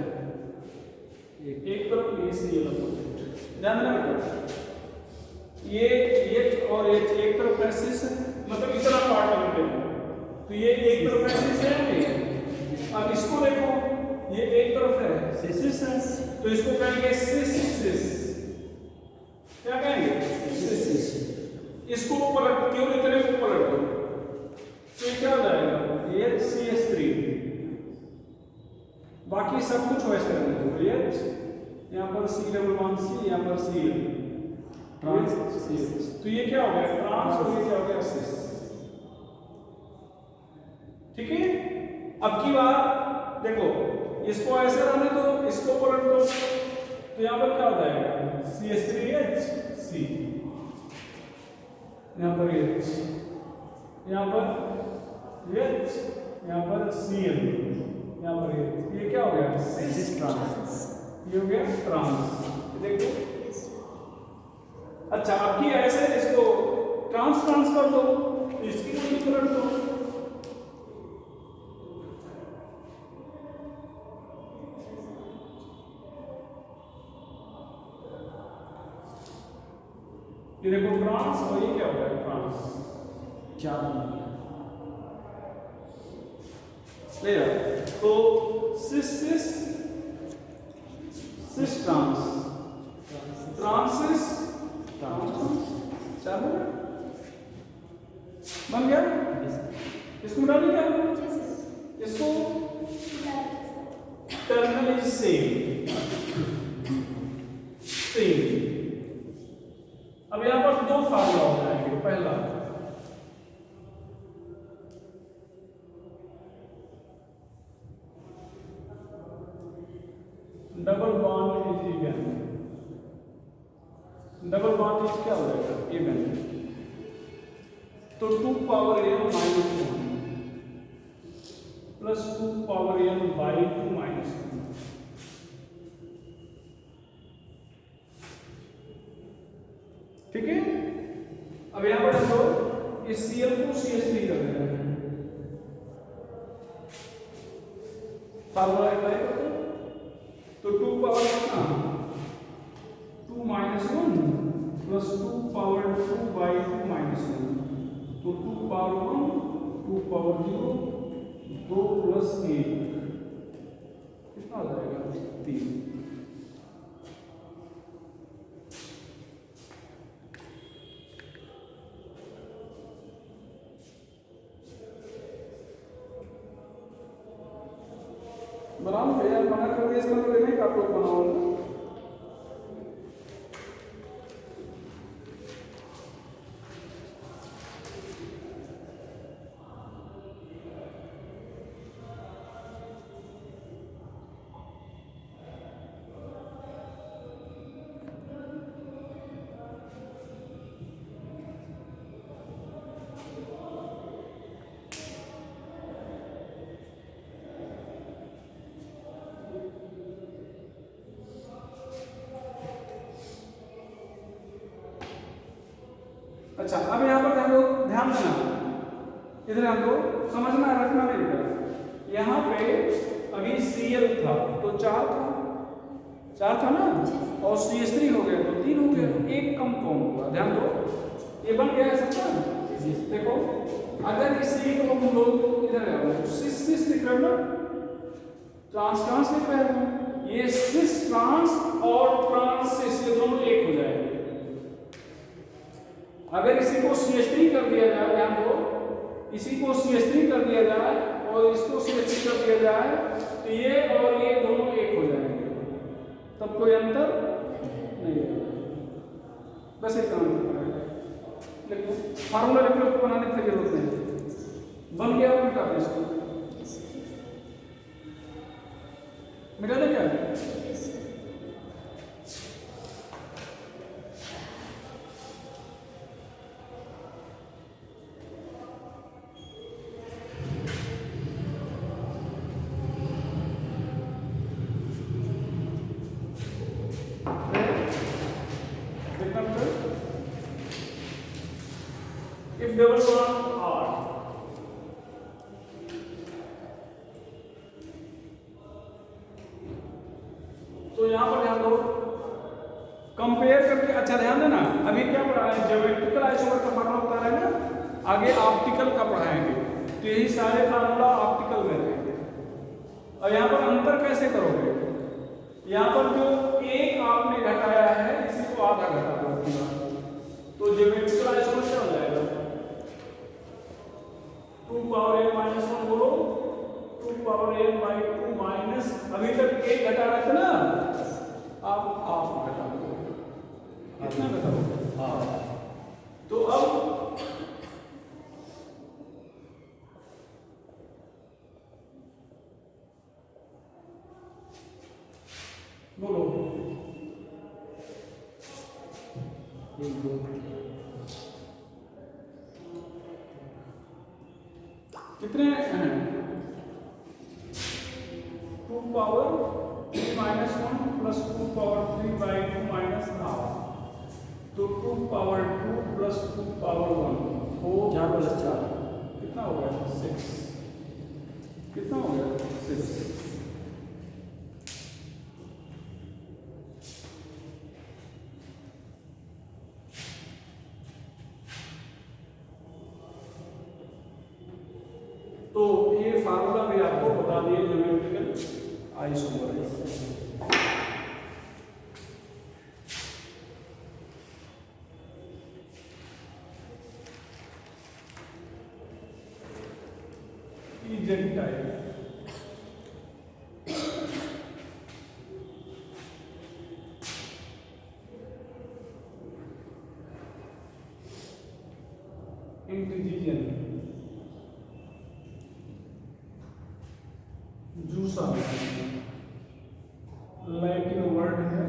एक तरफ ACl, ध्यान देना बेटा, ये H और H एक तरफ है सिस, मतलब इतना पार्ट बनते हैं, तो ये एक तरफ है सिस है नहीं। अब इसको देखो, ये एक तरफ है सिस है, तो इसको कहेंगे सिस, क्या कहेंगे? सिस। इसको पलट, क्यों इतने को पलट दो, तो ये क्या हो जाएगा? HCH3। बाकी सब कुछ वैसे रहने दो, H यहाँ पर C डबल बॉन्ड C, यहाँ पर Cl ट्रांस CH, तो ये क्या हो गया? ट्रांस, और ये क्या हो गया? सिस। ठीक है, अब की बार देखो, इसको ऐसे रहने दो, इसको पलट दो, तो यहाँ पर क्या हो जाएगा? CH3H C, यहाँ पर H, यहाँ पर H, यहाँ पर Cl, यहाँ पर H, ये क्या हो गया? सिस ट्रांस, ये हो गया ट्रांस। देखो अच्छा, अब की ऐसे इसको ट्रांस कर दो, इसकी दूरी पलट दो, ये देखो ट्रांस, और ये क्या हो गया? ट्रांस। 4 ले जाओ, तो सिस ट्रांस, ट्रांसिस ट्रांस, 4 हो गया, बन गया। इसको डाल दिया, इसको टर्मिनल इज सेम। अब यहां पर 2 फार्मूला हो जाएंगे। पहला double bond is even, double bond is क्या हो जाएगा? इवन, तो 2 power n minus 1 plus 2 power n by 2 minus 1। ठीक है। अब यहां पर हम लोग इस Cl को CH3 कर रहे हैं, फार्मूला अप्लाई कर दो। तो 2 पावर कितना 2 minus 1 plus 2 power 2 by 2 minus 1, तो 2 पावर 1 2 पावर 0 2 प्लस 1 कितना हो जाएगा 3। बनाओ भैया, मना कर दिया इसका मतलब नहीं कि आप लोग बनाओ। अच्छा, अब यहाँ पर हम लोग ध्यान देना, इधर हमको समझना रखना नहीं बेटा। यहाँ पे अभी Cl था तो 4 था ना, और CH3 हो गया तो 3 हो गया, एक कम कौन हुआ, ध्यान दो, ये बन गया है सबका। देखो अगर इसी को हम लोग इधर आओ, सिस लिख रहे हो ना, ट्रांस लिख रहे हो, ये सिस ट्रांस और ट्रांसिस ये दोनों एक हो जाएंगे। अगर इसी को CH3 कर दिया जाए, ध्यान दो, इसी को CH3 कर दिया जाए और इसको CH3 कर दिया जाए तो ये और ये दोनों एक हो जाएंगे, तब कोई अंतर नहीं है, बस एक काम लेकिन फार्मूला लिख लो, बनाने की जरूरत नहीं, बन गया मिटा दे इसको, मिटा दे क्या if double bond R, तो यहां पर ध्यान दो, कंपेयर करके, अच्छा ध्यान देना, अभी क्या पढ़ा है, ज्योमेट्रिकल आइसोमर का फार्मूला बता रहे हैं ना, आगे ऑप्टिकल का पढ़ाएंगे, तो यही सारे फार्मूला ऑप्टिकल में रहेंगे। और यहां पर अंतर कैसे करोगे, यहां पर जो एक आपने घटाया है इसी को आधा घटा दो, तो ज्योमेट्रिकल आइसोमर क्या हो जाएगा 2 पावर n माइनस 1 बोलो, 2 पावर n बाई 2 माइनस, अभी तक एक घटा रहे थे ना, आप हाफ घटा दो, कितना घटाओगे हाफ, तो अब बोलो 1 2 कितने हैं 2 power 3 minus 1 plus 2 power 3 by 2 minus half, तो 2 पावर 2 प्लस 2 पावर 1 4 प्लस 4 कितना हो गया 6, कितना हो गया 6। तो ये फार्मूला भी आपको बता दिए ज्योमेट्रिकल आइसोमर। इजेड टाइप इंटीजन जूसा लैटिन वर्ड है,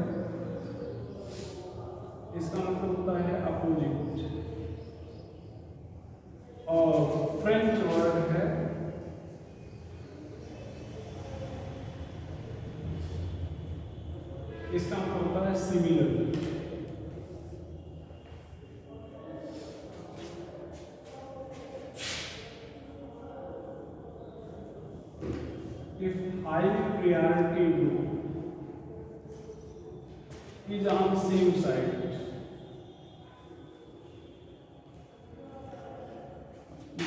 इसका मतलब होता है अपोजिट, और फ्रेंच वर्ड है इसका मतलब होता है similar. is on same side.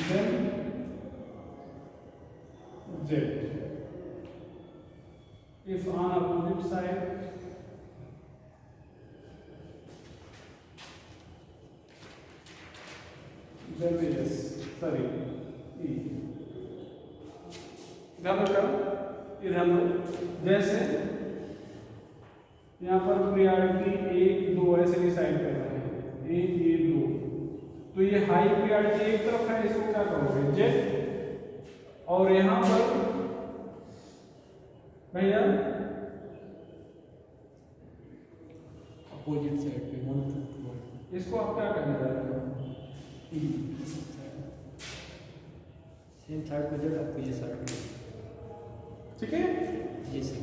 Then Z. If on opposite side, then S. Sorry, E. ध्यान रखना, ये ध्यान दो। जैसे यहाँ पर प्रियॉरिटी 1 2 ऐसे डिसाइड कर रहे हैं, 1 ये 2, तो ये हाई प्रियॉरिटी एक तरफ है, इसको क्या करोगे जेड, और यहाँ पर भैया अपोजिट साइड पे 1 2 1, इसको आप क्या करने जा रहे हो, सेम साइड पे जेड, आपको ये साइड पे, ठीक है। जी सर।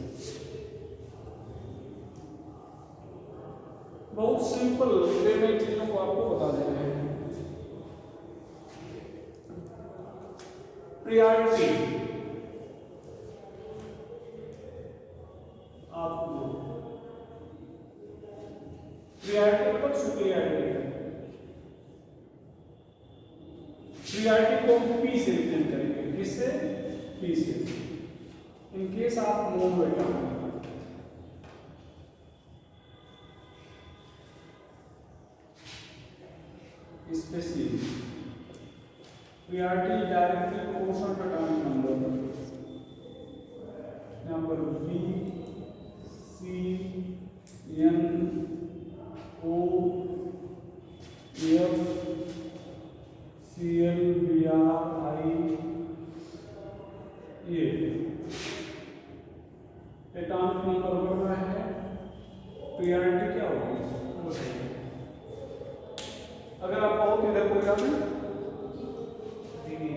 बहुत सिंपल वे में चीजों को आपको बता दे रहे हैं। प्रियॉरिटी आपको प्रियॉरिटी पर सुप्रियॉरिटी, प्रियॉरिटी को पी से रिप्रेजेंट करेंगे, किससे, पी से। इन केस आप मोड बैठा specially priority directly proportional to atomic number, number B C N O F C L B R I ये एटॉमिक नंबर बढ़ रहा है, प्रियॉरिटी क्या होगी, अगर आप कहो तो इधर कोई आपने डी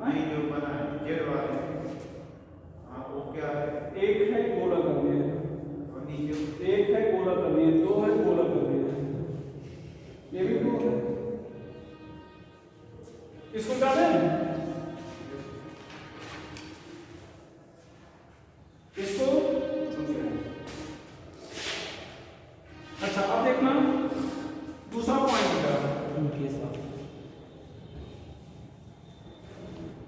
आई जो बना है जेड वाले, हाँ वो क्या है, एक है गोला कर दिया, और नीचे एक है गोला कर दिया, 2 है गोला कर दिया, ये भी दो है, इसको क्या दें, इसको। अच्छा अब देखना दूसरा पॉइंट क्या है,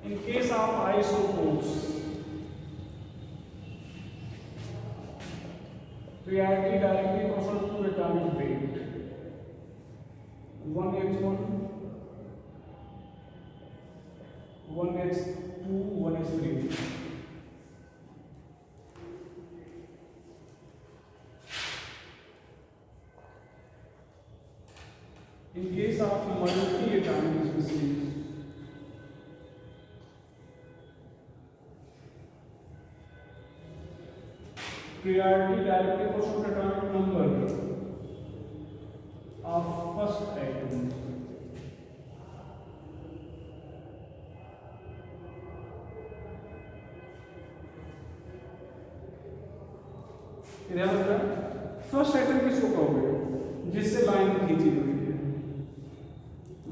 in case of isotopes priority directly proportional to atomic weight, 1h1 1h2 1h3। In case of multi-atomic species, priority directly proportional to atomic number of first atom. First item किसको कहोगे, जिससे लाइन खींची हुई है,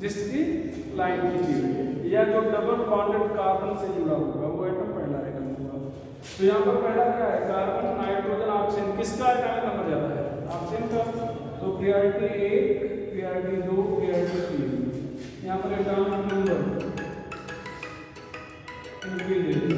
जिसकी लाइन खींची हुई है, या जो डबल बॉन्डेड कार्बन से जुड़ा होगा वो आइटम पहला आइटम होगा। तो यहाँ पर पहला क्या है, कार्बन नाइट्रोजन ऑक्सीजन, किसका एटॉमिक नंबर ज्यादा है, ऑक्सीजन का, तो प्रियॉरिटी 1 प्रियॉरिटी 2 प्रियॉरिटी 3, यहाँ पर एटॉमिक नंबर प्रियॉरिटी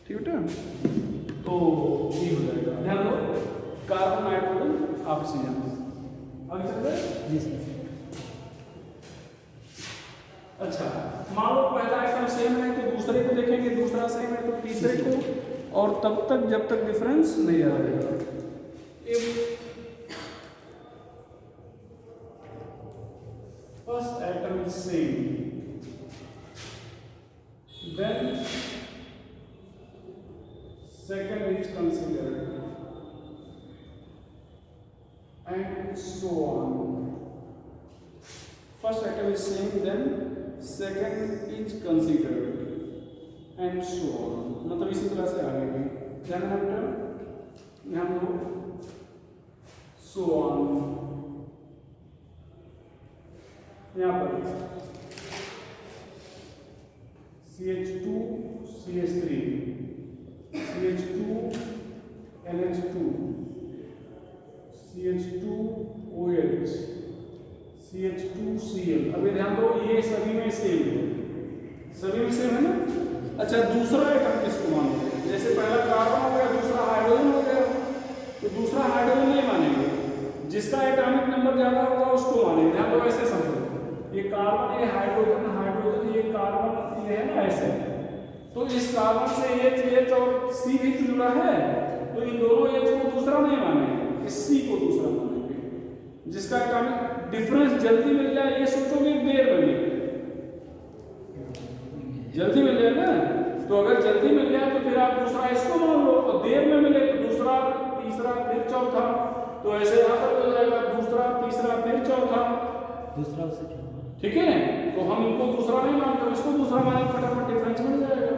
ठीक है, तो ये हो जाएगा। ध्यान दो, कार्बन नाइट्रोजन ऑक्सीजन, आगे चलते हैं जी सर। अच्छा मान लो पहला आइटम सेम है तो दूसरे को देखेंगे, दूसरा सेम है तो तीसरे को, और तब तक जब तक डिफरेंस नहीं आ जाएगा। first atom is same, then second is considered, and so on. First atom is same, then second is considered, and so on. मतलब इसी तरह से आगे भी ध्यान देना बेटा, ध्यान दो, so on. यहाँ पर CH2 CH3 CH2 NH2 CH2 OH CH2 Cl. अभी ध्यान दो, ये सभी में सेम है, सभी में सेम है ना. अच्छा, दूसरा एटम किसको मानोगे? जैसे पहला कार्बन हो गया, दूसरा हाइड्रोजन हो गया, तो दूसरा हाइड्रोजन नहीं मानेंगे, जिसका एटॉमिक नंबर ज्यादा होगा उसको मानेंगे. ध्यान दो, ऐसे समझो, ये कार्बन, ये हाइड्रोजन, हाइड्रोजन, ये कार्बन, ये है ना ऐसे. तो इस कार्बन से H और C भी जुड़ा है, तो इन दोनों H को दूसरा नहीं मानेंगे, इस C को दूसरा मानेंगे. जिसका एटॉमिक डिफरेंस जल्दी मिल जाए ये सोचोगे, देर में मिले, जल्दी मिल जाए ना. तो अगर जल्दी मिल जाए तो फिर आप दूसरा इसको मान लो, और देर में मिले तो दूसरा, तीसरा, फिर चौथा. तो ऐसे यहाँ पर हो जाएगा दूसरा, तीसरा, फिर चौथा, दूसरा उसे ठीक है. तो हम इनको दूसरा नहीं मानते, इसको दूसरा माने, फटाफट डिफरेंस मिल जाएगा.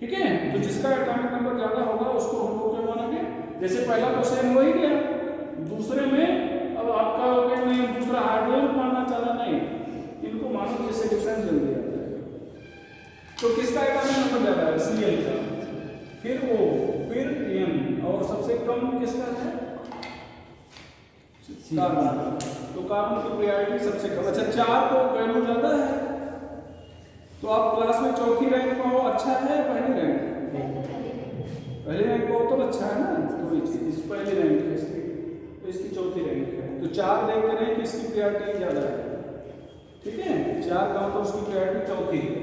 ठीक है. तो जिसका एटॉमिक नंबर ज्यादा होगा उसको हम लोग क्या मानेंगे? जैसे पहला तो सेम हो ही गया, दूसरे में अब आप कहोगे नहीं दूसरा हाइड्रोजन मानना चाहता, नहीं, इनको मानो जिससे डिफरेंस जल्दी आ जाएगा. तो किसका एटॉमिक नंबर ज्यादा है? Cl का, फिर O, फिर N, और सबसे कम किसका है? कार्बन. तो कार्बन की प्रायोरिटी सबसे कम. अच्छा, 4 तो वैल्यू ज्यादा है, तो आप क्लास में चौथी रैंक पाओ, अच्छा है पहली रैंक? पहली रैंक पाओ तो अच्छा है ना. तो इस पहली रैंक है इसकी, तो इसकी चौथी रैंक है. तो 4 देखते रहे कि इसकी प्रायोरिटी ज्यादा है. ठीक है, 4 कम तो उसकी प्रायोरिटी चौथी है.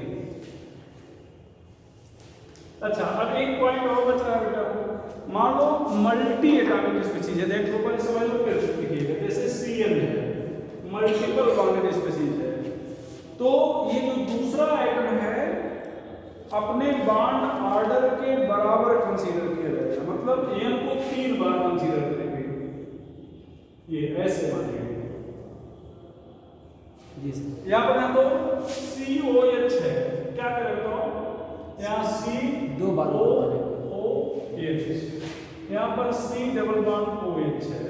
अच्छा, अब एक पॉइंट और बच रहा है बेटा. मान लो मल्टी एटॉमिक स्पीशीज है, देखो पर समझ लो फिर लिखिएगा. जैसे Cl है, मल्टीपल बॉन्डेड स्पीशीज है, तो ये जो दूसरा एटम है अपने बॉन्ड ऑर्डर के बराबर कंसीडर किया जाएगा. मतलब N को 3 बार कंसीडर करेंगे, ये ऐसे मानेंगे. यहाँ पर हम तो COH है, क्या करें तो यहाँ C 2 बार OH, यहाँ पर C डबल बॉन्ड OH है,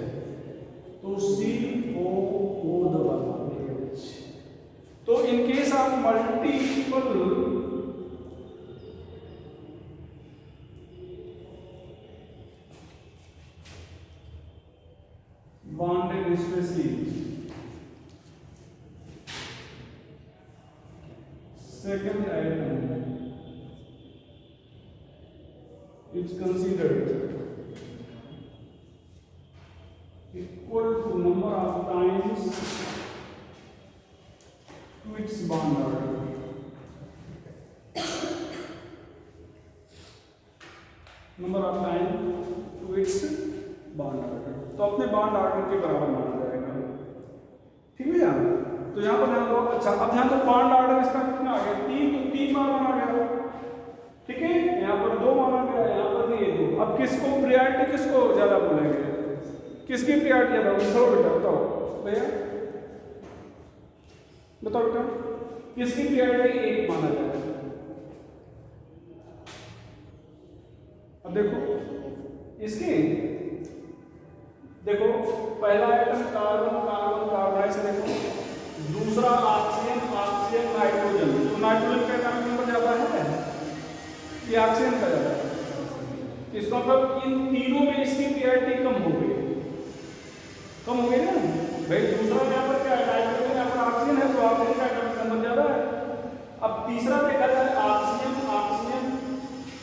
तो COO 2 बार OH. तो इन case of multiple bonded species, second atom is considered equal to number of times to its bond order. Number of times to its bond order. तो अपने बॉन्ड ऑर्डर के बराबर माना जाएगा. ठीक है यार. तो यहाँ पर ध्यान दो. अच्छा, अब ध्यान दो, बॉन्ड ऑर्डर इसका कितना आ गया? 3, तो 3 बार माना गया. ठीक है, यहाँ पर 2 माना गया, यहाँ पर भी ये 2. अब किसको प्रायोरिटी, किसको ज्यादा बोलेंगे, किसकी प्रायोरिटी ज्यादा? बताओ बेटा, बताओ भैया, बताओ बेटा, किसकी प्रायोरिटी 1 माना जाएगा? अब देखो इसकी, देखो पहला आइटम कार्बन, कार्बन, कार्बन, ऐसे देखो. दूसरा ऑक्सीजन, ऑक्सीजन, नाइट्रोजन. तो नाइट्रोजन का एटॉमिक नंबर ज्यादा है कि ऑक्सीजन का ज्यादा है? इसका मतलब इन तीनों में इसकी प्रायोरिटी कम हो गई, कम हो गई ना भाई. दूसरा यहाँ पर क्या है? नाइट्रोजन, यहाँ पर ऑक्सीजन है, तो ऑक्सीजन का एटॉमिक नंबर ज्यादा है. अब तीसरा देखा जाए ऑक्सीजन, ऑक्सीजन.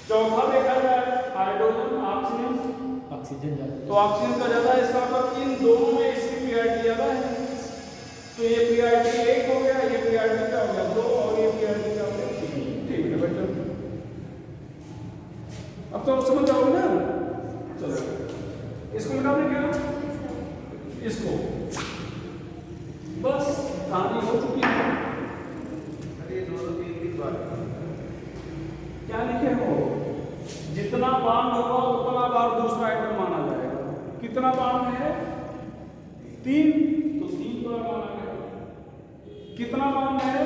चौथा देखा जाए हाइड्रोजन, ऑक्सीजन, ऑक्सीजन ज्यादा, तो ऑक्सीजन का ज्यादा है. इसका मतलब इन दोनों में इसकी प्रायोरिटी ज्यादा है. तो ये प्रायोरिटी 1 हो गया, ये प्रायोरिटी क्या हो गया? 2, और ये प्रायोरिटी क्या हो गया? 3. ठीक है बेटा, अब तो समझ जाओगे ना. चलो इसको मिटा दें क्या, इसको बस कहानी हो चुकी है। अरे 2-3 बार क्या लिखे हो, जितना बाउंड होगा उतना बार दूसरा आइटम माना जाएगा। कितना बाउंड है 3, तो 3 बार माना गया। कितना बाउंड है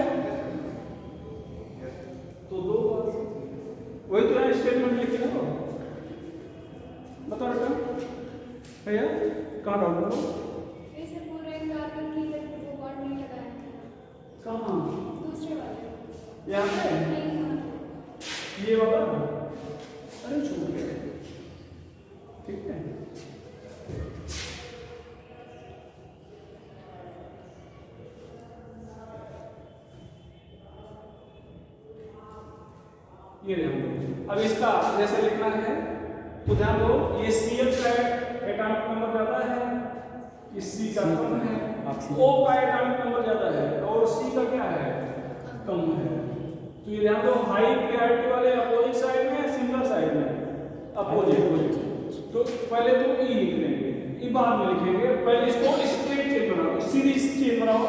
तो 2 बार। वही तो है स्टेटमेंट लिखे हो। बताओ बेटा भैया कहाँ डाउन करो, इसे पूरे कार्बन की वो बॉन्ड नहीं लगाया कहाँ दूसरे वाले यहाँ पे नहीं हाँ। ये वाला, अरे छूट गया, ठीक है। ये ध्यान दो। अब इसका जैसे लिखना है तो ध्यान दो, ये Cl का एटॉमिक नंबर ज्यादा है, इस C का कम है, O का एटॉमिक नंबर ज्यादा है और C का क्या है कम है। तो ये ध्यान दो, हाई प्रायोरिटी वाले अपोजिट साइड में, सिंगल साइड में अपोजिट। तो पहले तो E लिख लेंगे, E बाद में लिखेंगे। पहले इसको स्ट्रेट चेन बनाओ, सीधी चेन बनाओ।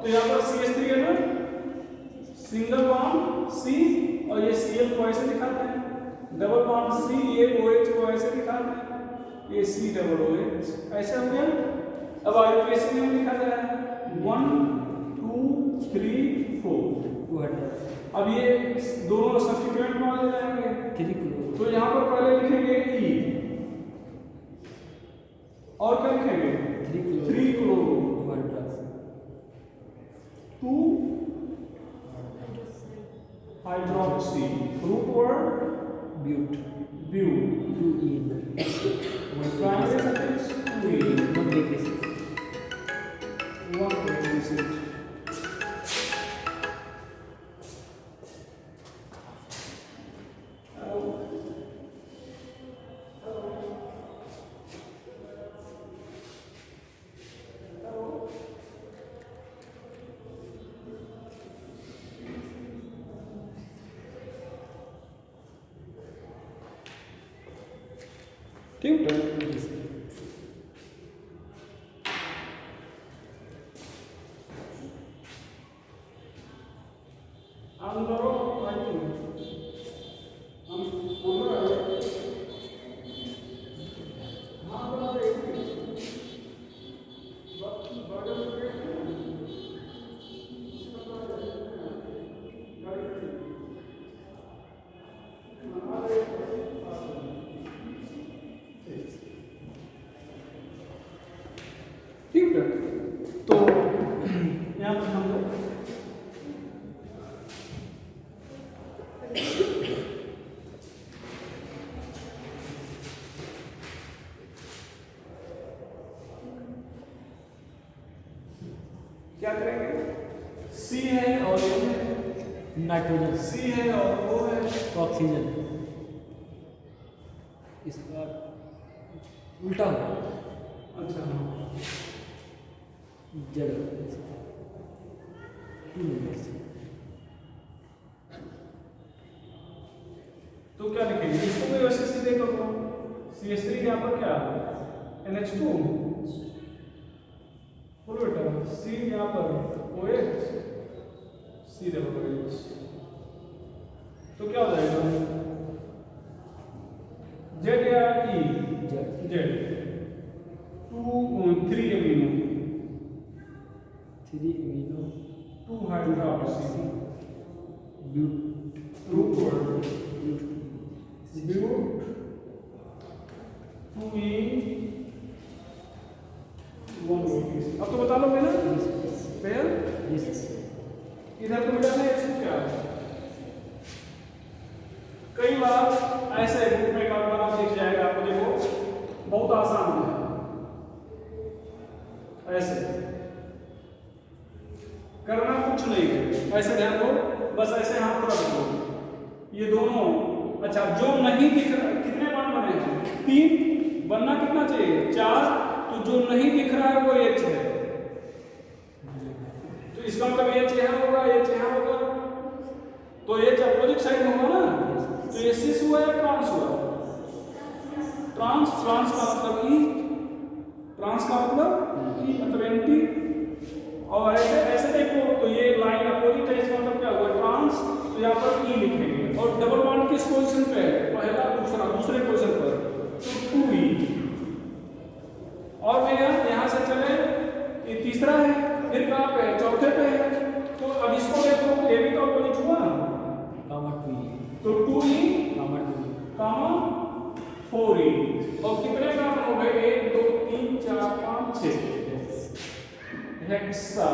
तो यहाँ पर CH3 है ना, सिंगल बॉन्ड C, और ये Cl को ऐसे दिखाते हैं, डबल बॉन्ड C, ये OH को ऐसे दिखाते हैं, ये C डबल OH ऐसे हो गया। अब आईयूपीएसी में लिखा गया है 1 2 3 4। अब ये दोनों सब्स्टिट्यूएंट मान ले जाएंगे 3 किलो। तो यहाँ पर पहले लिखेंगे E, और क्या लिखेंगे 3 chloro 2 hydroxy, root word but but, 2E primary suffix 2E, 1 basis 1 basis. ठीक है, अंदरो ठीक है। तो यहाँ पर हम लोग क्या करेंगे, C है और ये है नाइट्रोजन, C है और वो है ऑक्सीजन। इस बार उल्टा हो, अच्छा हाँ। जड़ 2 नंबर से। तो क्या लिखेंगे, इसको भी वैसे सीधे कर दो। CH3 यहाँ पर क्या NH2 बोलो बेटा, C यहाँ पर OH C डबल OH, तो क्या हो जाएगा Z या E Z 3 amino 2 hydroxy but root word but 2E 1 OH। अब तो बता लोगे ना भैया, इधर तो मिटा है, इसको क्या है। कई बार ऐसे ग्रुप में कार्बन आप दिख जाएगा आपको, देखो बहुत आसान है, ऐसे करना कुछ नहीं है, ऐसे ध्यान दो, बस ऐसे हाथ रख दो, ये दोनों। अच्छा जो नहीं दिख रहा, कितने बार बने हैं 3, बनना कितना चाहिए 4, तो जो नहीं दिख रहा है वो H है, तो इसका मतलब H यहाँ होगा, H यहाँ होगा, तो H अपोजिट साइड में होगा ना, तो ये सिस हुआ या ट्रांस हुआ, ट्रांस, ट्रांस का मतलब E, ट्रांस का मतलब E मतलब एंटी। और ऐसे ऐसे तो यहाँ पर ई लिखेंगे और डबल बॉन्ड किस पोजीशन पे है, पहला दूसरा, दूसरे पोजीशन पर, तो 2e। और मैं यहाँ से चले, ये तीसरा है, फिर कहाँ पे है, चौथे पे है, तो अब इसको देखो, ये भी तो अपोजिट हुआ, कामा 2e, तो 2e कामा 2e, कामा 4e। और कितने काम हो गए, 1 2 3 4 5 6, हेक्सा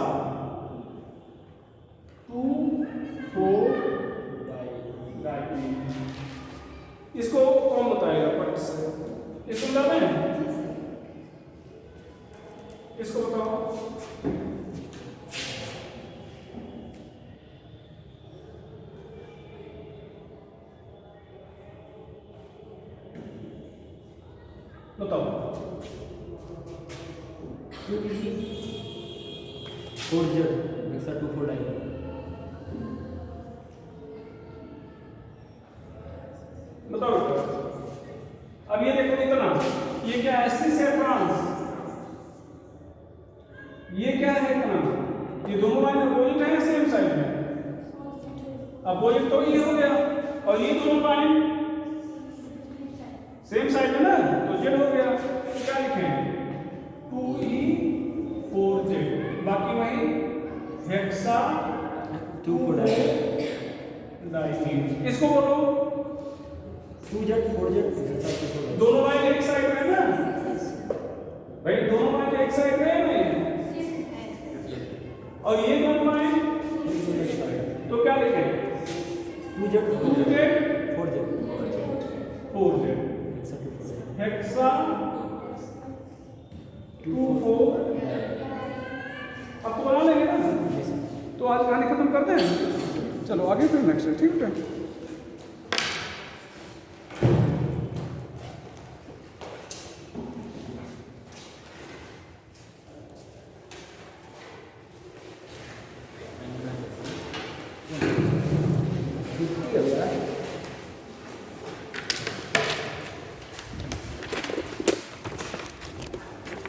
2 4 डाई। इसको कौन बताएगा पट से, इसको बताओ, इसको बताओ। बताओ 4z हेक्सा 2 4 डाई। बताओ बेटा। अब ये देखो इतना, ये क्या है, सिस है ट्रांस, ये क्या है इतना, ये दोनों लाइन अपोजिट है सेम साइड में, अपोजिट तो ये हो गया, और ये दोनों लाइन सेम साइड में ना, तो जेड हो गया, तो क्या लिखें 2e 4z, बाकी वही हेक्सा 2 4 डाई। डाई। इसको बोलो 2z 4z हेक्सा 2 4 डाई। दोनों लाइन एक साइड में है ना भाई, दोनों लाइन एक साइड में है ना, और ये दोनों लाइन, तो क्या लिखें 2z 4z 4z hexa 2 4 hexa 2 4। अब तो बना लेंगे ना, तो आज कहानी खत्म करते हैं, चलो आगे फिर नेक्स्ट है, ठीक है।